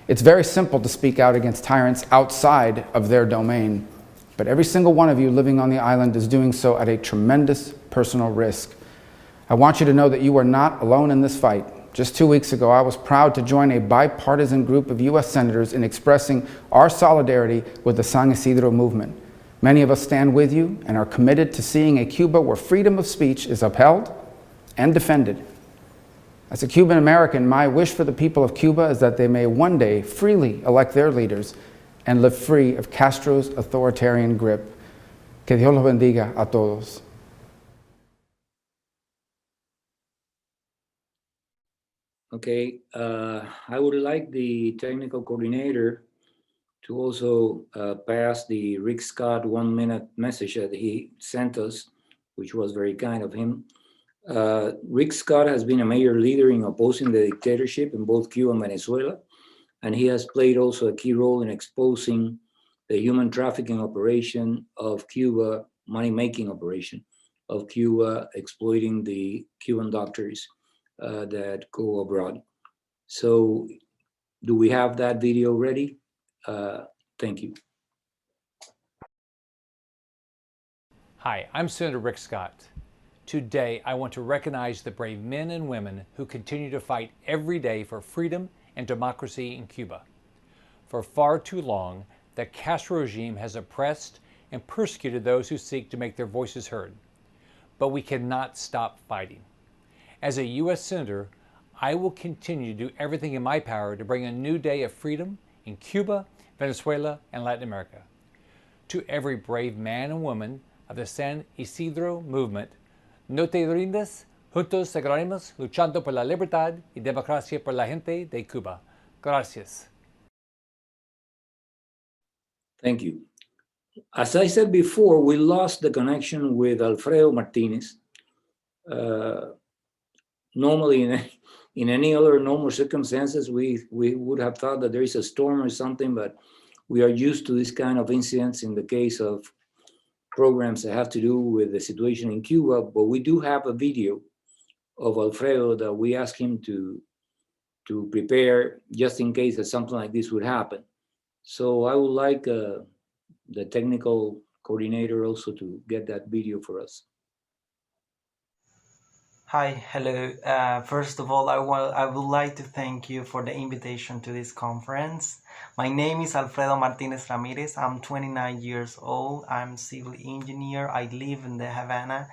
It's very simple to speak out against tyrants outside of their domain, but every single one of you living on the island is doing so at a tremendous personal risk. I want you to know that you are not alone in this fight. Just 2 weeks ago, I was proud to join a bipartisan group of U.S. senators in expressing our solidarity with the San Isidro movement. Many of us stand with you and are committed to seeing a Cuba where freedom of speech is upheld and defended. As a Cuban American, my wish for the people of Cuba is that they may one day freely elect their leaders and live free of Castro's authoritarian grip. Que Dios los bendiga a todos. Okay, I would like the technical coordinator to also pass the Rick Scott 1-minute message that he sent us, which was very kind of him. Rick Scott has been a major leader in opposing the dictatorship in both Cuba and Venezuela, and he has played also a key role in exposing the human trafficking operation of Cuba, money-making operation of Cuba, exploiting the Cuban doctors that go abroad. So do we have that video ready? Thank you. Hi, I'm Senator Rick Scott. Today, I want to recognize the brave men and women who continue to fight every day for freedom and democracy in Cuba. For far too long, the Castro regime has oppressed and persecuted those who seek to make their voices heard. But we cannot stop fighting. As a U.S. Senator, I will continue to do everything in my power to bring a new day of freedom in Cuba, Venezuela, and Latin America. To every brave man and woman of the San Isidro movement, no te rindas, juntos seguiremos luchando por la libertad y democracia por la gente de Cuba. Gracias. Thank you. As I said before, we lost the connection with Alfredo Martinez. Normally, in any other normal circumstances, we would have thought that there is a storm or something, but we are used to this kind of incidents in the case of programs that have to do with the situation in Cuba. But we do have a video of Alfredo that we asked him to prepare just in case that something like this would happen. So I would like the technical coordinator also to get that video for us. Hi, hello. First of all, I would like to thank you for the invitation to this conference. My name is Alfredo Martinez Ramirez. I'm 29 years old. I'm a civil engineer. I live in the Havana,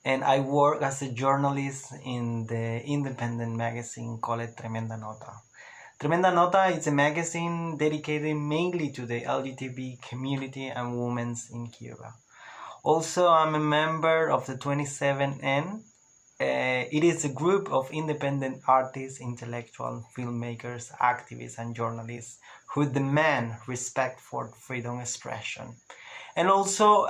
and I work as a journalist in the independent magazine called Tremenda Nota. Tremenda Nota is a magazine dedicated mainly to the LGBT community and women in Cuba. Also, I'm a member of the 27N. It is a group of independent artists, intellectuals, filmmakers, activists, and journalists who demand respect for freedom of expression. And also,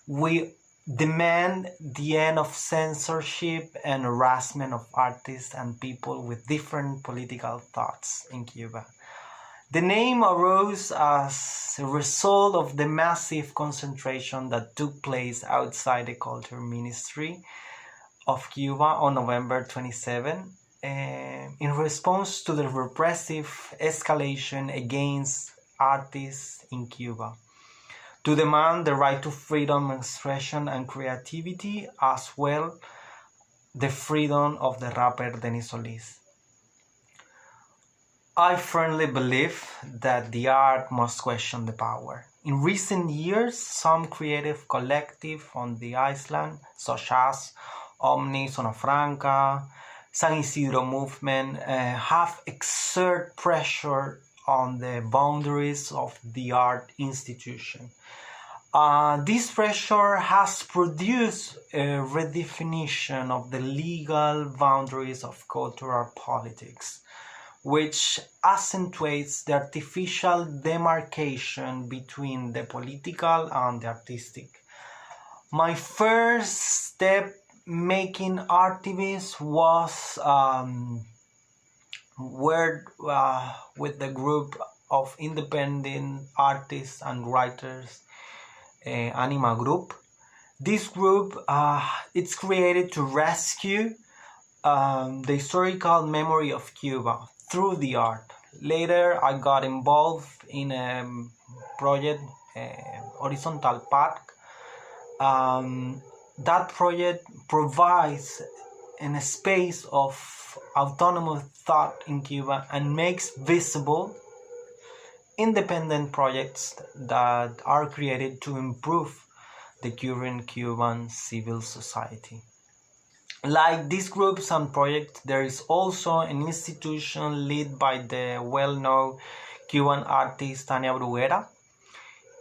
we demand the end of censorship and harassment of artists and people with different political thoughts in Cuba. The name arose as a result of the massive concentration that took place outside the Culture Ministry of Cuba on November 27, in response to the repressive escalation against artists in Cuba, to demand the right to freedom of expression and creativity, as well the freedom of the rapper Denis. I firmly believe that the art must question the power. In recent years, some creative collective on the island, such as OMNI-ZONA FRANCA, San Isidro movement, have exerted pressure on the boundaries of the art institution. This pressure has produced a redefinition of the legal boundaries of cultural politics, which accentuates the artificial demarcation between the political and the artistic. My first step making activists was with the group of independent artists and writers, Anima Group. This group it's created to rescue the historical memory of Cuba through the art. Later, I got involved in a project, Untitled Chapter. That project provides a space of autonomous thought in Cuba and makes visible independent projects that are created to improve the current Cuban civil society. Like these groups and projects, there is also an institution led by the well-known Cuban artist Tania Bruguera.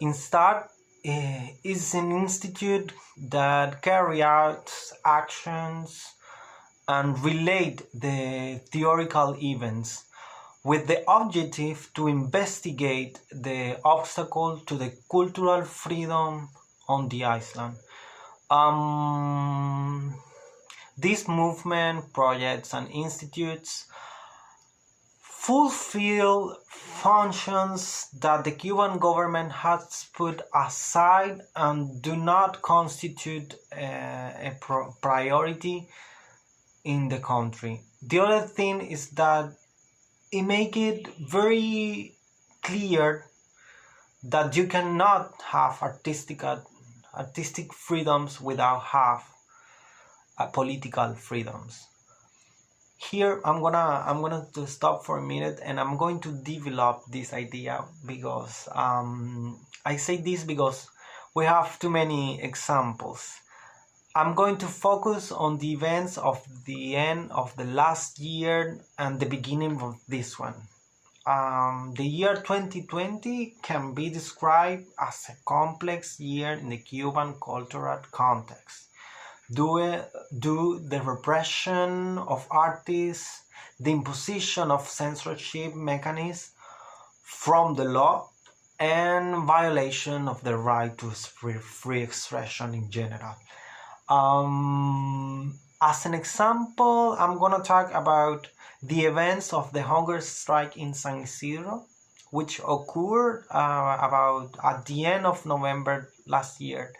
Instead, is an institute that carries out actions and relate the theoretical events with the objective to investigate the obstacle to the cultural freedom on the island. These movement, projects, and institutes fulfill functions that the Cuban government has put aside and do not constitute a priority in the country. The other thing is that it makes it very clear that you cannot have artistic freedoms without have political freedoms. Here I'm gonna to stop for a minute, and I'm going to develop this idea because I say this because we have too many examples. I'm going to focus on the events of the end of the last year and the beginning of this one. The year 2020 can be described as a complex year in the Cuban cultural context. Due the repression of artists, the imposition of censorship mechanisms from the law, and violation of the right to free expression in general. As an example, I'm going to talk about the events of the hunger strike in San Isidro, which occurred about at the end of November last year.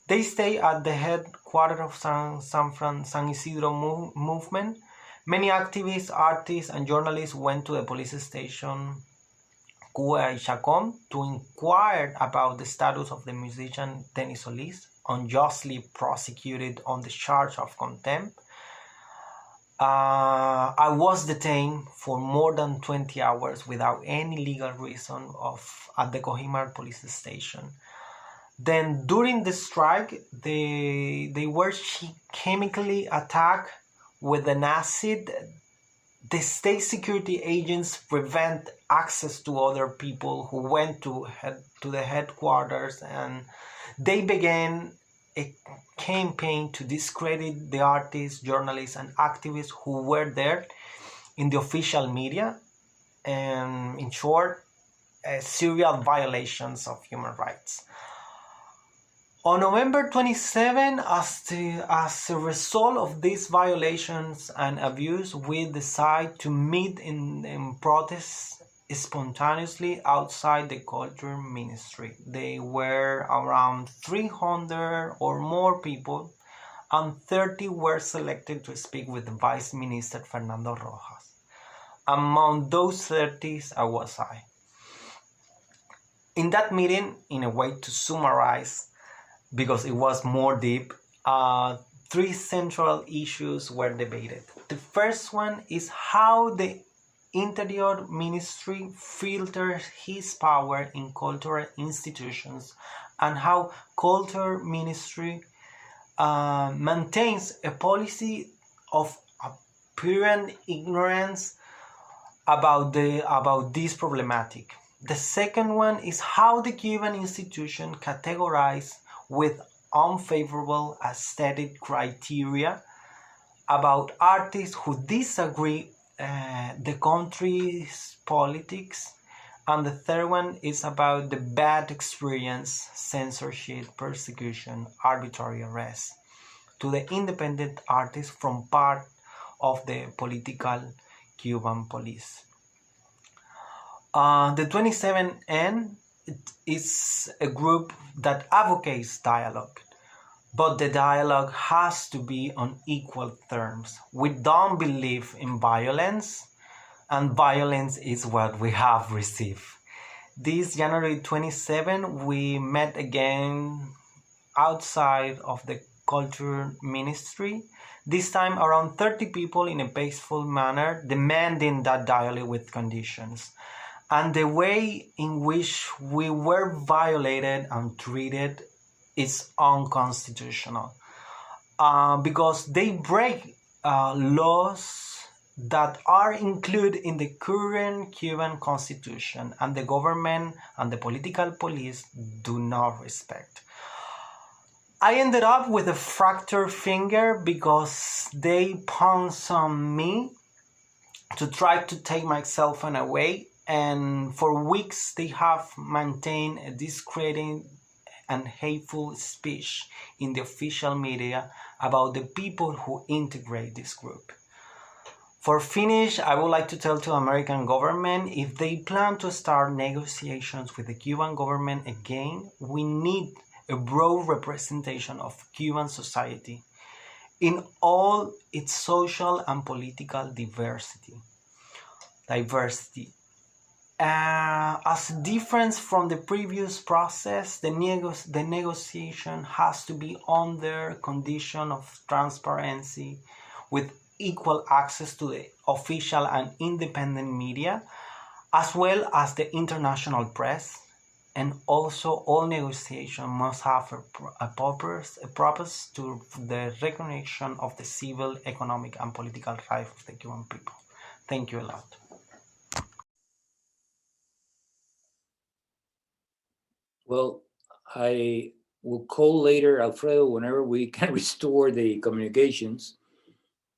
They stay at the headquarters of San Isidro movement. Many activists, artists, and journalists went to the police station Cuba to inquire about the status of the musician Denis, unjustly prosecuted on the charge of contempt. I was detained for more than 20 hours without any legal reason at the Cojimar police station. Then during the strike, they were chemically attacked with an acid. The state security agents prevent access to other people who went to the headquarters, and they began a campaign to discredit the artists, journalists, and activists who were there in the official media, and in short, serial violations of human rights. On November 27, as a result of these violations and abuse, we decided to meet in protest spontaneously outside the Culture Ministry. They were around 300 or more people, and 30 were selected to speak with the Vice Minister Fernando Rosas. Among those 30, I was I. In that meeting, in a way to summarize, because it was more deep, 3 central issues were debated. The first one is how the Interior Ministry filters his power in cultural institutions and how Culture Ministry maintains a policy of apparent ignorance about this problematic. The second one is how the Cuban institution categorized with unfavorable aesthetic criteria about artists who disagree the country's politics. And the third one is about the bad experience, censorship, persecution, arbitrary arrest to the independent artists from part of the political Cuban police. The 27N is a group that advocates dialogue, but the dialogue has to be on equal terms. We don't believe in violence, and violence is what we have received. This January 27, we met again outside of the Culture Ministry, this time around 30 people in a peaceful manner, demanding that dialogue with conditions. And the way in which we were violated and treated is unconstitutional because they break laws that are included in the current Cuban constitution, and the government and the political police do not respect. I ended up with a fractured finger because they pounced on me to try to take my cell phone away, and for weeks they have maintained a discrediting and hateful speech in the official media about the people who integrate this group. For finish, I would like to tell the American government, if they plan to start negotiations with the Cuban government again, we need a broad representation of Cuban society in all its social and political diversity. As a difference from the previous process, the negotiation has to be under condition of transparency with equal access to the official and independent media, as well as the international press. And also all negotiation must have a purpose to the recognition of the civil, economic, and political rights of the Cuban people. Thank you a lot. Well, I will call later Alfredo whenever we can restore the communications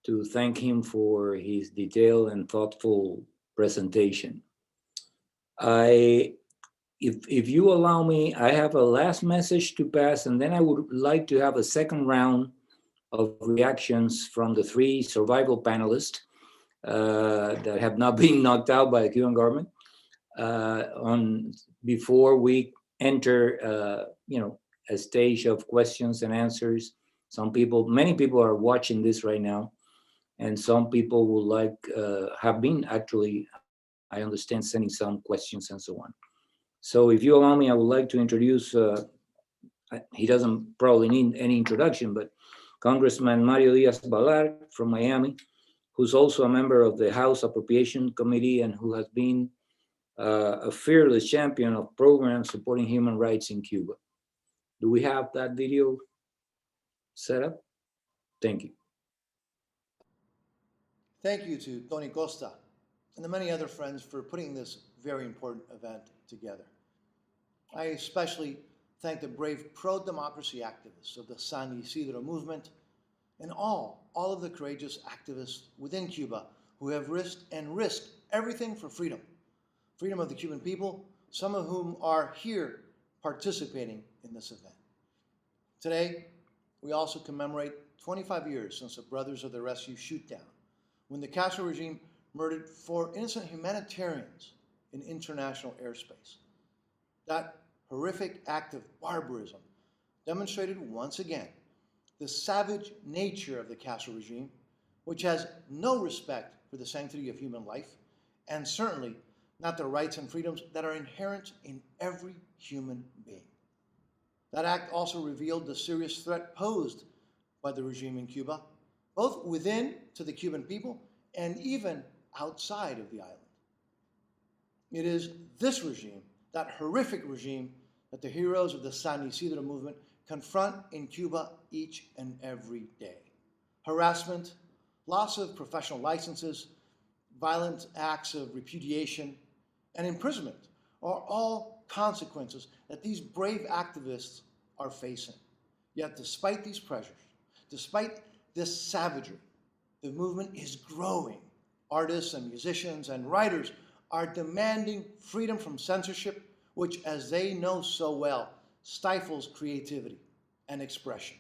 to thank him for his detailed and thoughtful presentation. If you allow me, I have a last message to pass, and then I would like to have a second round of reactions from the three survival panelists that have not been knocked out by the Cuban government before we enter, a stage of questions and answers. Many people are watching this right now, and some people would have been actually, I understand, sending some questions and so on. So if you allow me, I would like to introduce, he doesn't probably need any introduction, but Congressman Mario Diaz-Balart from Miami, who's also a member of the House Appropriation Committee and who has been a fearless champion of programs supporting human rights in Cuba. Do we have that video set up? Thank you. Thank you to Tony Costa and the many other friends for putting this very important event together. I especially thank the brave pro-democracy activists of the San Isidro movement and all of the courageous activists within Cuba who have risked everything for freedom. Freedom of the Cuban people, some of whom are here participating in this event. Today, we also commemorate 25 years since the Brothers of the Rescue shootdown, when the Castro regime murdered 4 innocent humanitarians in international airspace. That horrific act of barbarism demonstrated once again the savage nature of the Castro regime, which has no respect for the sanctity of human life, and certainly not the rights and freedoms that are inherent in every human being. That act also revealed the serious threat posed by the regime in Cuba, both within to the Cuban people and even outside of the island. It is this regime, that horrific regime, that the heroes of the San Isidro movement confront in Cuba each and every day. Harassment, loss of professional licenses, violent acts of repudiation, and imprisonment are all consequences that these brave activists are facing. Yet despite these pressures, despite this savagery, the movement is growing. Artists and musicians and writers are demanding freedom from censorship, which, as they know so well, stifles creativity and expression.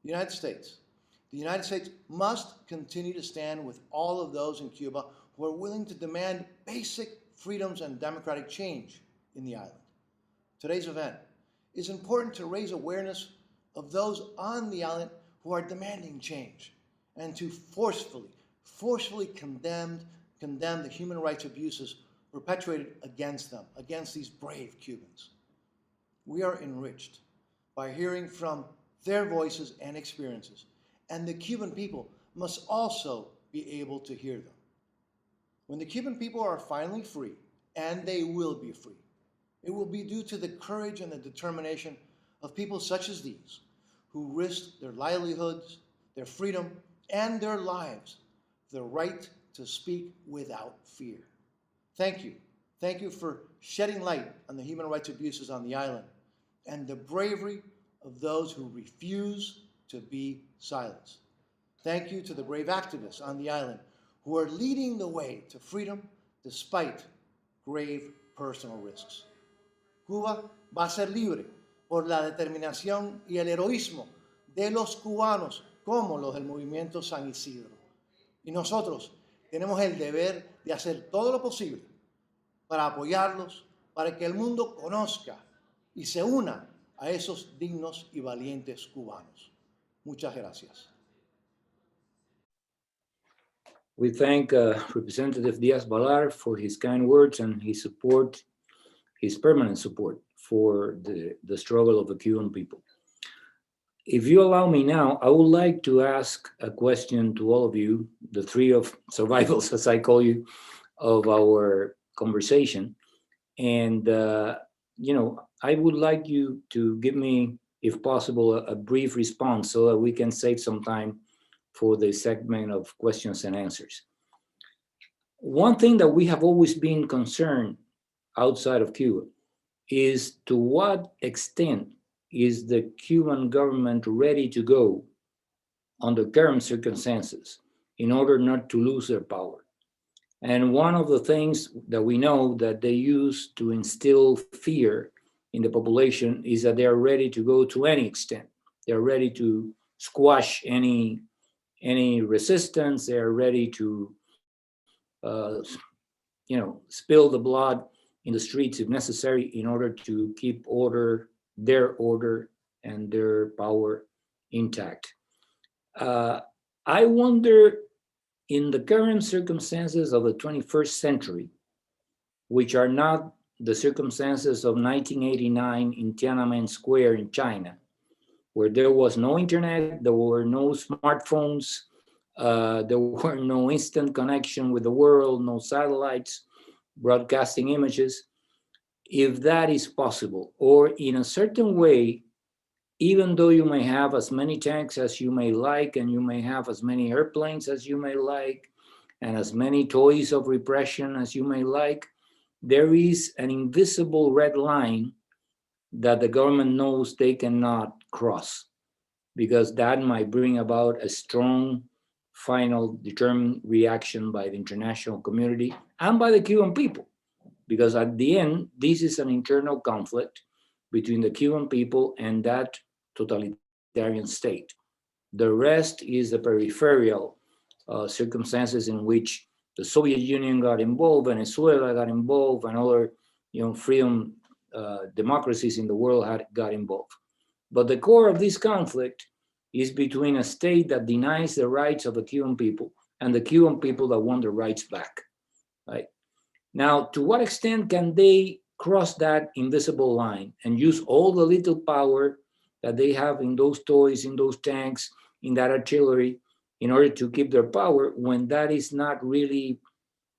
The United States must continue to stand with all of those in Cuba who are willing to demand basic freedoms and democratic change in the island. Today's event is important to raise awareness of those on the island who are demanding change and to forcefully condemn the human rights abuses perpetrated against them, against these brave Cubans. We are enriched by hearing from their voices and experiences, and the Cuban people must also be able to hear them. When the Cuban people are finally free, and they will be free, it will be due to the courage and the determination of people such as these, who risked their livelihoods, their freedom, and their lives, the right to speak without fear. Thank you. Thank you for shedding light on the human rights abuses on the island and the bravery of those who refuse to be silenced. Thank you to the brave activists on the island who are leading the way to freedom despite grave personal risks. Cuba va a ser libre por la determinación y el heroísmo de los cubanos como los del movimiento San Isidro. Y nosotros tenemos el deber de hacer todo lo posible para apoyarlos, para que el mundo conozca y se una a esos dignos y valientes cubanos. Muchas gracias. We thank Representative Diaz-Balart for his kind words and his support, his permanent support for the struggle of the Cuban people. If you allow me now, I would like to ask a question to all of you, the three of survivals, as I call you, of our conversation. And, I would like you to give me, if possible, a brief response so that we can save some time for the segment of questions and answers. One thing that we have always been concerned outside of Cuba is to what extent is the Cuban government ready to go under current circumstances in order not to lose their power. And one of the things that we know that they use to instill fear in the population is that they are ready to go to any extent. They're ready to squash any resistance. They are ready to, spill the blood in the streets if necessary in order to keep their order and their power intact. I wonder, in the current circumstances of the 21st century, which are not the circumstances of 1989 in Tiananmen Square in China, where there was no internet, there were no smartphones, there were no instant connection with the world, no satellites broadcasting images, if that is possible, or in a certain way, even though you may have as many tanks as you may like, and you may have as many airplanes as you may like, and as many toys of repression as you may like, there is an invisible red line that the government knows they cannot cross, because that might bring about a strong, final, determined reaction by the international community and by the Cuban people. Because at the end, this is an internal conflict between the Cuban people and that totalitarian state. The rest is the peripheral circumstances in which the Soviet Union got involved, Venezuela got involved, and other freedom democracies in the world got involved. But the core of this conflict is between a state that denies the rights of the Cuban people and the Cuban people that want their rights back, right? Now, to what extent can they cross that invisible line and use all the little power that they have in those toys, in those tanks, in that artillery, in order to keep their power, when that is not really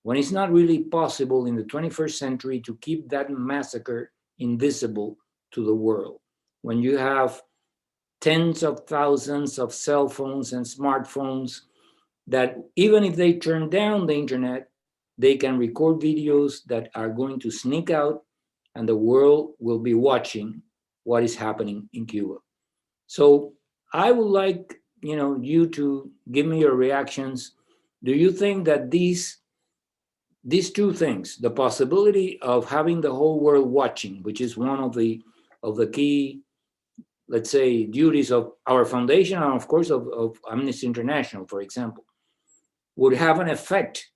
when it's not really possible in the 21st century to keep that massacre invisible to the world. When you have tens of thousands of cell phones and smartphones that even if they turn down the internet, they can record videos that are going to sneak out and the world will be watching what is happening in Cuba. So I would like, you to give me your reactions. Do you think that these two things, the possibility of having the whole world watching, which is one of the key, let's say, duties of our foundation and of course of Amnesty International, for example, would have an effect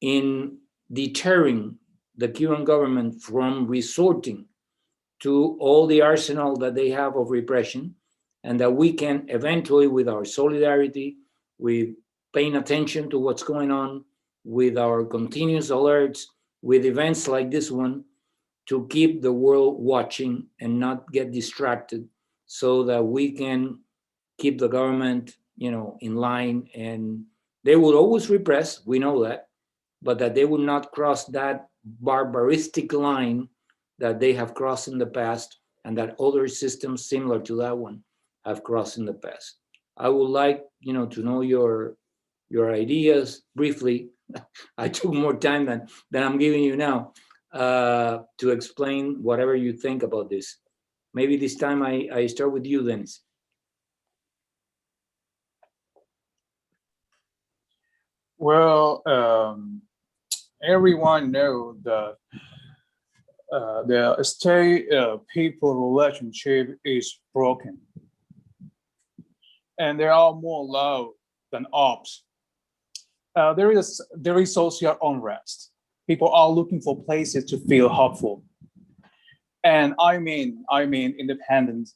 in deterring the Cuban government from resorting to all the arsenal that they have of repression, and that we can eventually, with our solidarity, with paying attention to what's going on, with our continuous alerts, with events like this one, to keep the world watching and not get distracted, so that we can keep the government, in line. And they will always repress, we know that, but that they will not cross that barbaristic line that they have crossed in the past, and that other systems similar to that one have crossed in the past. I would like, to know your ideas briefly. I took more time than I'm giving you now to explain whatever you think about this. Maybe this time I start with you, Denis. Well, everyone knows that the state-people relationship is broken, and there are more love than ops. There is social unrest. People are looking for places to feel hopeful, and I mean independent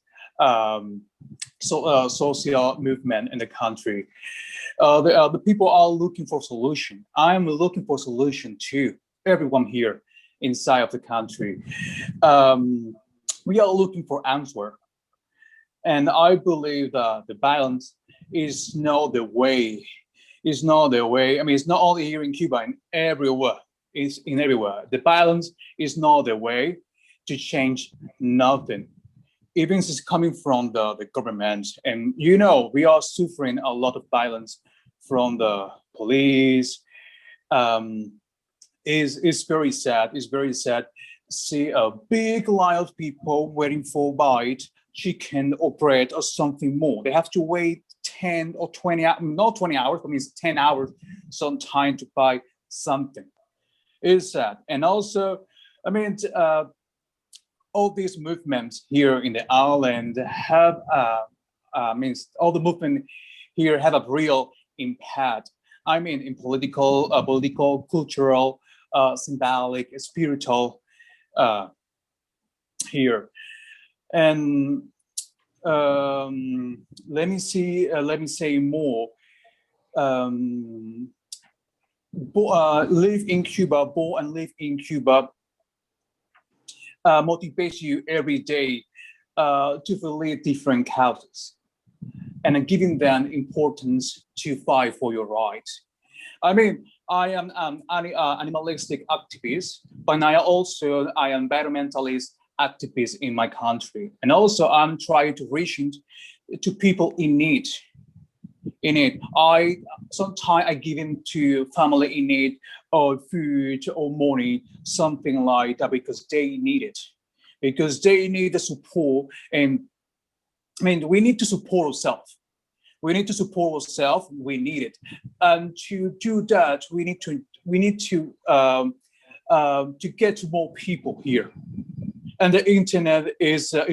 social movement in the country. The people are looking for solution. I'm looking for solution too. Everyone here inside of the country, we are looking for answer, and I believe that the violence is not the way. It's not the way. I mean, it's not only here in Cuba, and everywhere. It's in everywhere. The violence is not the way to change nothing. Even it's coming from the government, and we are suffering a lot of violence from the police. It's very sad. It's very sad. See a big line of people waiting for bite, chicken or bread or something more. They have to wait 10 or 20 hours, not 20 hours, but means 10 hours sometime to buy something. It's sad. And also, I mean, all these movements here in the island have means all the movement here have a real impact. I mean, in political, cultural, symbolic, spiritual here. And let me say more. Live in Cuba, born and live in Cuba, motivates you every day to believe different causes and giving them importance to fight for your rights. I mean, I am an animalistic activist, but I am environmentalist activist in my country. And also I'm trying to reach to people in need. Sometimes I give in to family in need or food or money, something like that, because they need it, because they need the support. And I mean, we need to support ourselves. We need to support ourselves. We need it, and to do that, we need to get to more people here. And the internet is a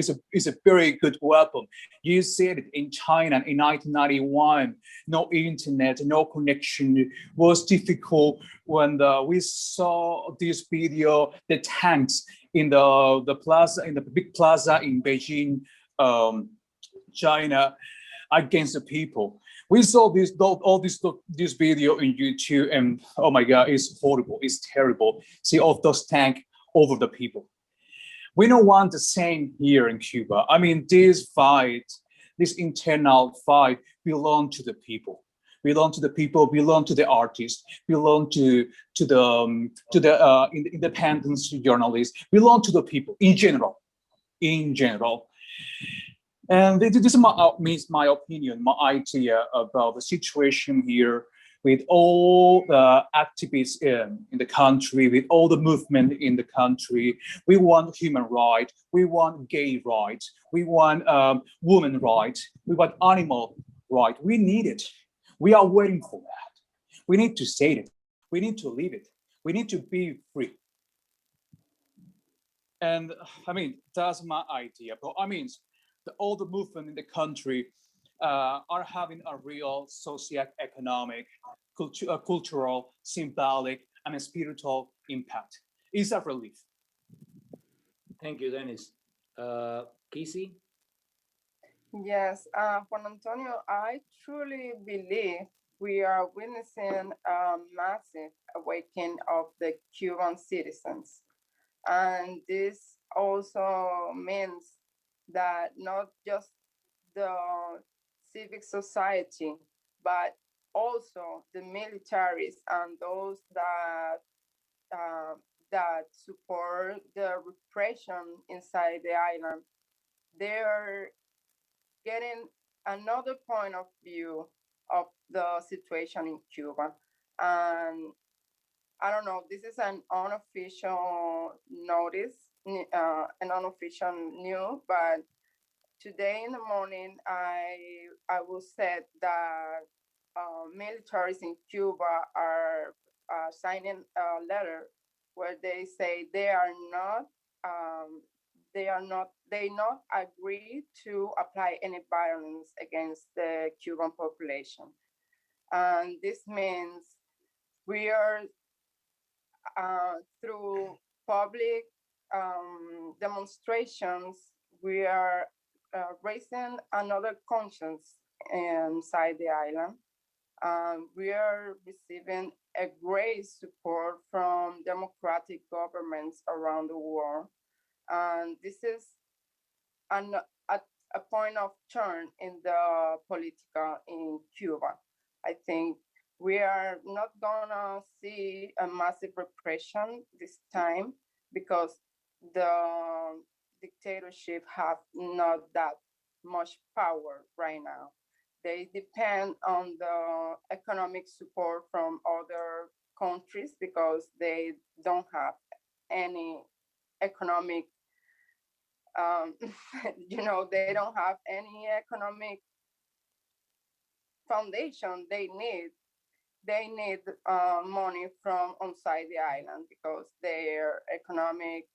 very good weapon. You see it in China in 1991. No internet, no connection was difficult. When we saw this video, the tanks in the plaza, in the big plaza in Beijing, China, against the people. We saw this video in YouTube, and oh my God, it's horrible. It's terrible. See all those tanks over the people. We don't want the same here in Cuba. I mean, this internal fight belongs to the people. belong to the people, belong to the artists, belong to the independent journalists, belong to the people in general. And this is my opinion, my idea about the situation here with all the activists in the country, with all the movement in the country. We want human rights, we want gay rights, we want women rights, we want animal rights. We need it. We are waiting for that. We need to say it. We need to live it. We need to be free. And I mean, that's my idea. But I mean, all the movement in the country are having a real socio-economic, cultural, symbolic, and spiritual impact. It's a relief. Thank you, Denis. Kisi? Yes, Juan Antonio, I truly believe we are witnessing a massive awakening of the Cuban citizens. And this also means that not just the civic society, but also the militaries and those that support the repression inside the island, they're getting another point of view of the situation in Cuba. And I don't know, this is an unofficial notice, an unofficial news, but today in the morning, I will say that militaries in Cuba are signing a letter where they say they not agree to apply any violence against the Cuban population. And this means we are through public demonstrations, we are raising another conscience inside the island. We are receiving a great support from democratic governments around the world. And this is a point of turn in the political in Cuba. I think we are not gonna see a massive repression this time because the dictatorship have not that much power right now. They depend on the economic support from other countries because they don't have any economic, they don't have any economic foundation they need. They need money from outside the island because their economic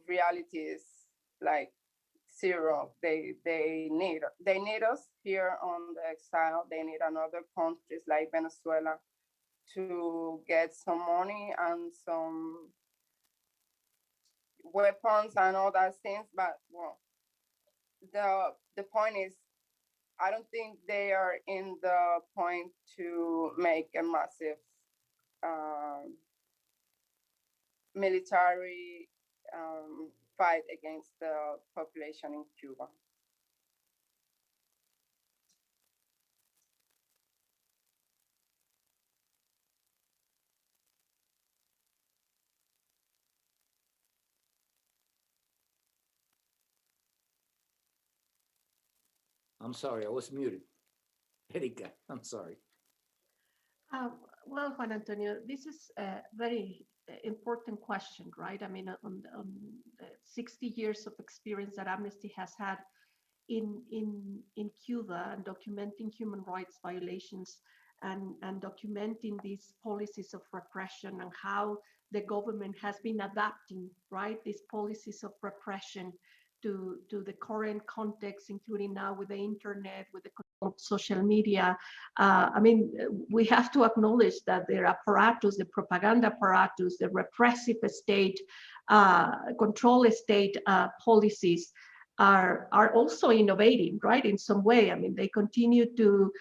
reality is like zero. They need us here on the exile. They need another countries like Venezuela to get some money and some weapons and all that things. But well, the point is, I don't think they are in the point to make a massive military fight against the population in Cuba. I'm sorry, I was muted. Erika, I'm sorry. Well, Juan Antonio, this is a very important question, right? I mean, on 60 years of experience that Amnesty has had in Cuba and documenting human rights violations and documenting these policies of repression and how the government has been adapting, right, these policies of repression to the current context, including now with the internet, with the social media. I mean, we have to acknowledge that their apparatus, the propaganda apparatus, the repressive state, control state policies are also innovating, right, in some way. I mean, they continue to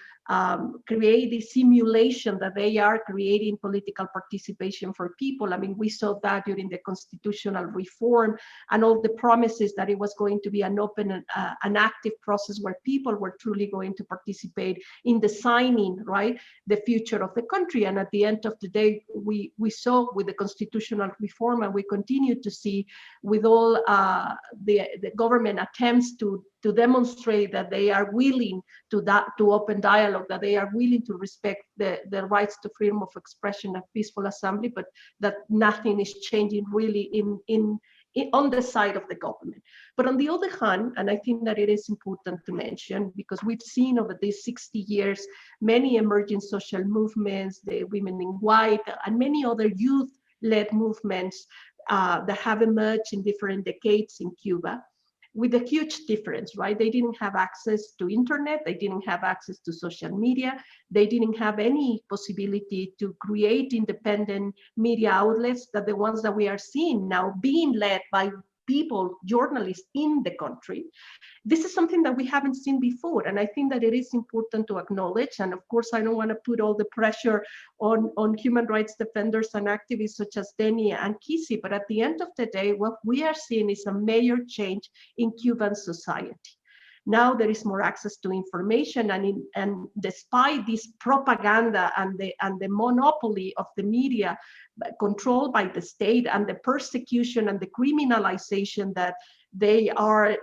create this simulation that they are creating political participation for people. I mean, we saw that during the constitutional reform and all the promises that it was going to be an open an active process where people were truly going to participate in designing, right, the future of the country. And at the end of the day, we saw with the constitutional reform, and we continue to see with all the government attempts to demonstrate that they are willing to open dialogue, that they are willing to respect the rights to freedom of expression and peaceful assembly, but that nothing is changing really on the side of the government. But on the other hand, and I think that it is important to mention, because we've seen over these 60 years, many emerging social movements, the Women in White, and many other youth-led movements that have emerged in different decades in Cuba, with a huge difference, right? They didn't have access to internet, they didn't have access to social media, they didn't have any possibility to create independent media outlets that the ones that we are seeing now being led by people, journalists in the country. This is something that we haven't seen before, and I think that it is important to acknowledge. And of course, I don't want to put all the pressure on human rights defenders and activists such as Denis and Kizzy, but at the end of the day, what we are seeing is a major change in Cuban society. Now there is more access to information, and despite this propaganda and the monopoly of the media controlled by the state, and the persecution and the criminalization that they are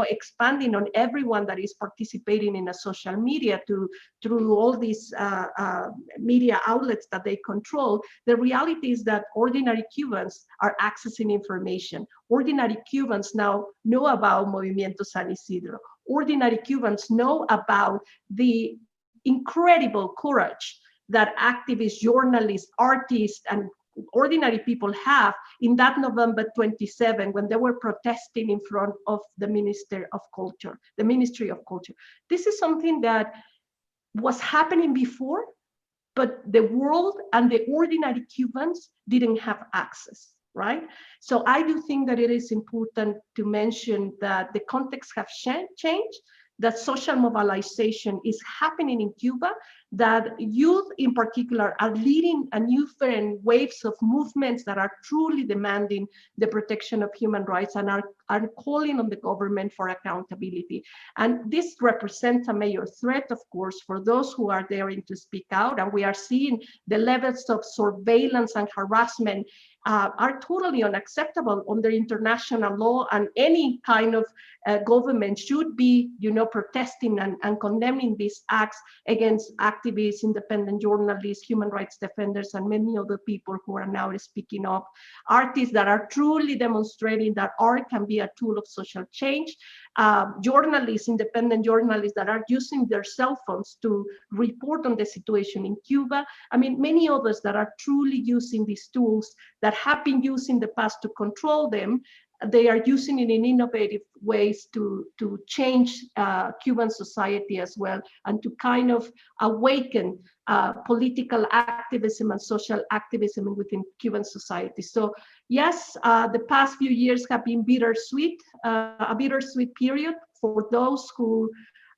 expanding on everyone that is participating in a social media through all these media outlets that they control, the reality is that ordinary Cubans are accessing information. Ordinary Cubans now know about Movimiento San Isidro. Ordinary Cubans know about the incredible courage that activists, journalists, artists, and ordinary people have in that November 27, when they were protesting in front of the Ministry of Culture. This is something that was happening before, but the world and the ordinary Cubans didn't have access, right? So I do think that it is important to mention that the context has changed, that social mobilization is happening in Cuba, that youth in particular are leading a new waves of movements that are truly demanding the protection of human rights and are calling on the government for accountability. And this represents a major threat, of course, for those who are daring to speak out. And we are seeing the levels of surveillance and harassment are totally unacceptable under international law, and any kind of government should be, protesting and condemning these acts against activists, independent journalists, human rights defenders, and many other people who are now speaking up. Artists that are truly demonstrating that art can be a tool of social change. Journalists, independent journalists that are using their cell phones to report on the situation in Cuba. I mean, many others that are truly using these tools that have been used in the past to control them. They are using it in innovative ways to change Cuban society as well, and to kind of awaken political activism and social activism within Cuban society. So yes, the past few years have been bittersweet, a bittersweet period for those who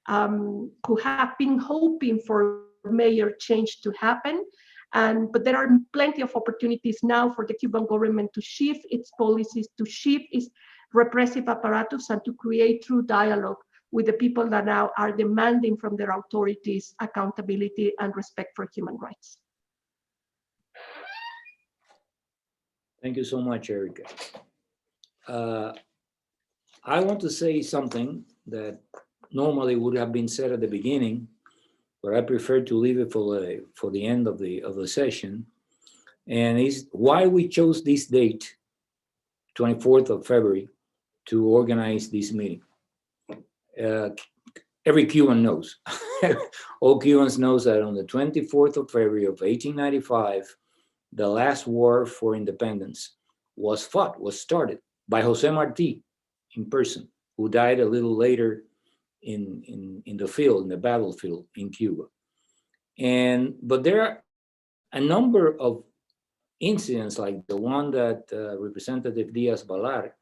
have been hoping for major change to happen. But there are plenty of opportunities now for the Cuban government to shift its policies, to shift its repressive apparatus, and to create true dialogue with the people that now are demanding from their authorities accountability and respect for human rights. Thank you so much, Erika. I want to say something that normally would have been said at the beginning, but I prefer to leave it for the end of the session, and is why we chose this date, 24th of February, to organize this meeting. Every Cuban knows, all Cubans knows that on the 24th of February of 1895, the last war for independence was started by Jose Marti in person, who died a little later in the field, in the battlefield in Cuba. But there are a number of incidents like the one that Representative Diaz-Balart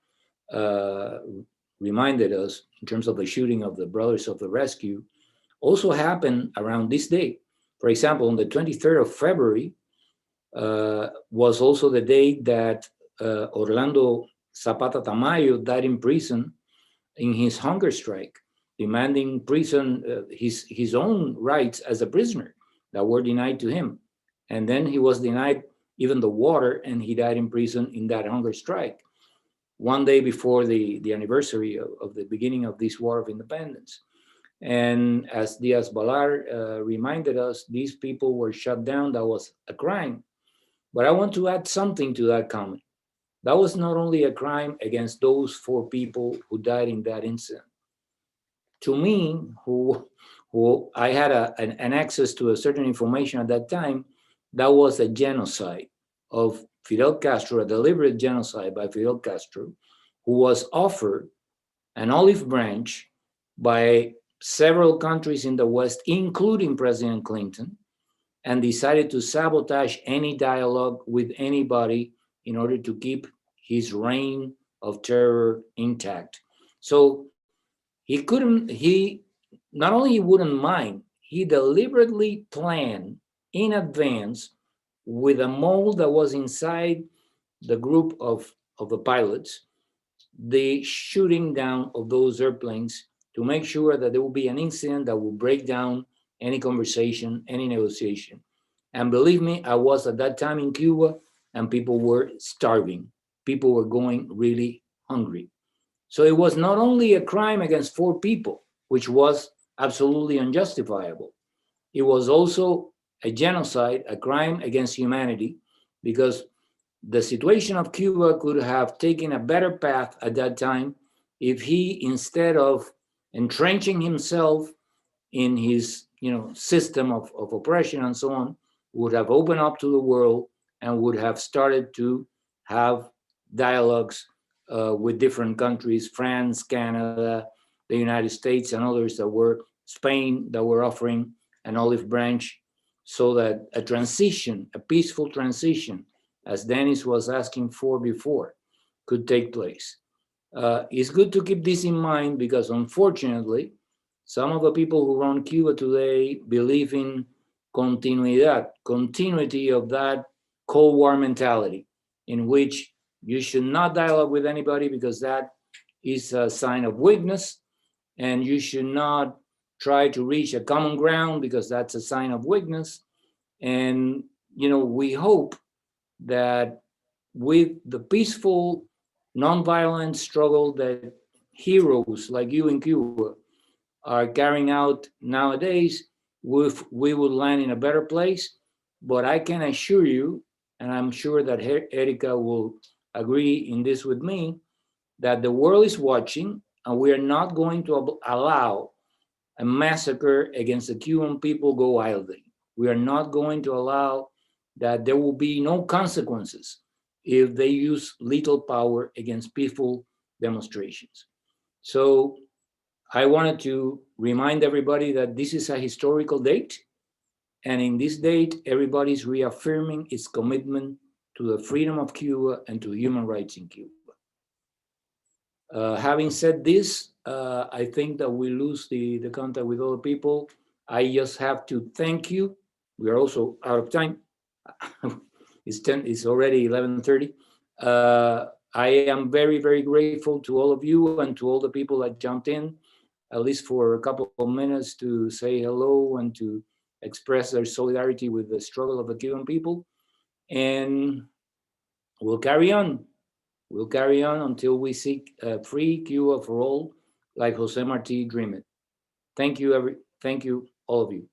reminded us in terms of the shooting of the Brothers of the Rescue also happened around this day. For example, on the 23rd of February was also the day that Orlando Zapata Tamayo died in prison in his hunger strike, demanding his own rights as a prisoner that were denied to him. And then he was denied even the water, and he died in prison in that hunger strike, one day before the anniversary of the beginning of this War of Independence. And as Diaz-Balart reminded us, these people were shut down. That was a crime. But I want to add something to that comment. That was not only a crime against those 4 people who died in that incident. To me, who I had an access to a certain information at that time, that was a genocide of Fidel Castro, a deliberate genocide by Fidel Castro, who was offered an olive branch by several countries in the West, including President Clinton, and decided to sabotage any dialogue with anybody in order to keep his reign of terror intact. So he not only wouldn't mind, he deliberately planned in advance with a mole that was inside the group of the pilots, the shooting down of those airplanes to make sure that there will be an incident that will break down any conversation, any negotiation. And believe me, I was at that time in Cuba, and people were starving. People were going really hungry. So it was not only a crime against 4 people, which was absolutely unjustifiable. It was also a genocide, a crime against humanity, because the situation of Cuba could have taken a better path at that time if he, instead of entrenching himself in his system of oppression and so on, would have opened up to the world and would have started to have dialogues with different countries, France, Canada, the United States, and others that were, Spain, that were offering an olive branch, so that a transition, a peaceful transition, as Denis was asking for before, could take place. It's good to keep this in mind, because unfortunately, some of the people who run Cuba today believe in continuity of that Cold War mentality, in which you should not dialogue with anybody because that is a sign of weakness, and you should not try to reach a common ground because that's a sign of weakness. And we hope that with the peaceful, nonviolent struggle that heroes like you in Cuba are carrying out nowadays, we will land in a better place. But I can assure you, and I'm sure that Erika will agree in this with me, that the world is watching, and we are not going to allow a massacre against the Cuban people go idly. We are not going to allow that. There will be no consequences if they use lethal power against peaceful demonstrations. So I wanted to remind everybody that this is a historical date. And in this date, everybody's reaffirming its commitment to the freedom of Cuba and to human rights in Cuba. Having said this, I think that we lose the contact with other people. I just have to thank you. We are also out of time. It's already 11:30. I am very, very grateful to all of you and to all the people that jumped in, at least for a couple of minutes, to say hello and to express their solidarity with the struggle of the Cuban people. And we'll carry on. We'll carry on until we seek a free Cuba for all, like Jose Marti dreamed. Thank you, all of you.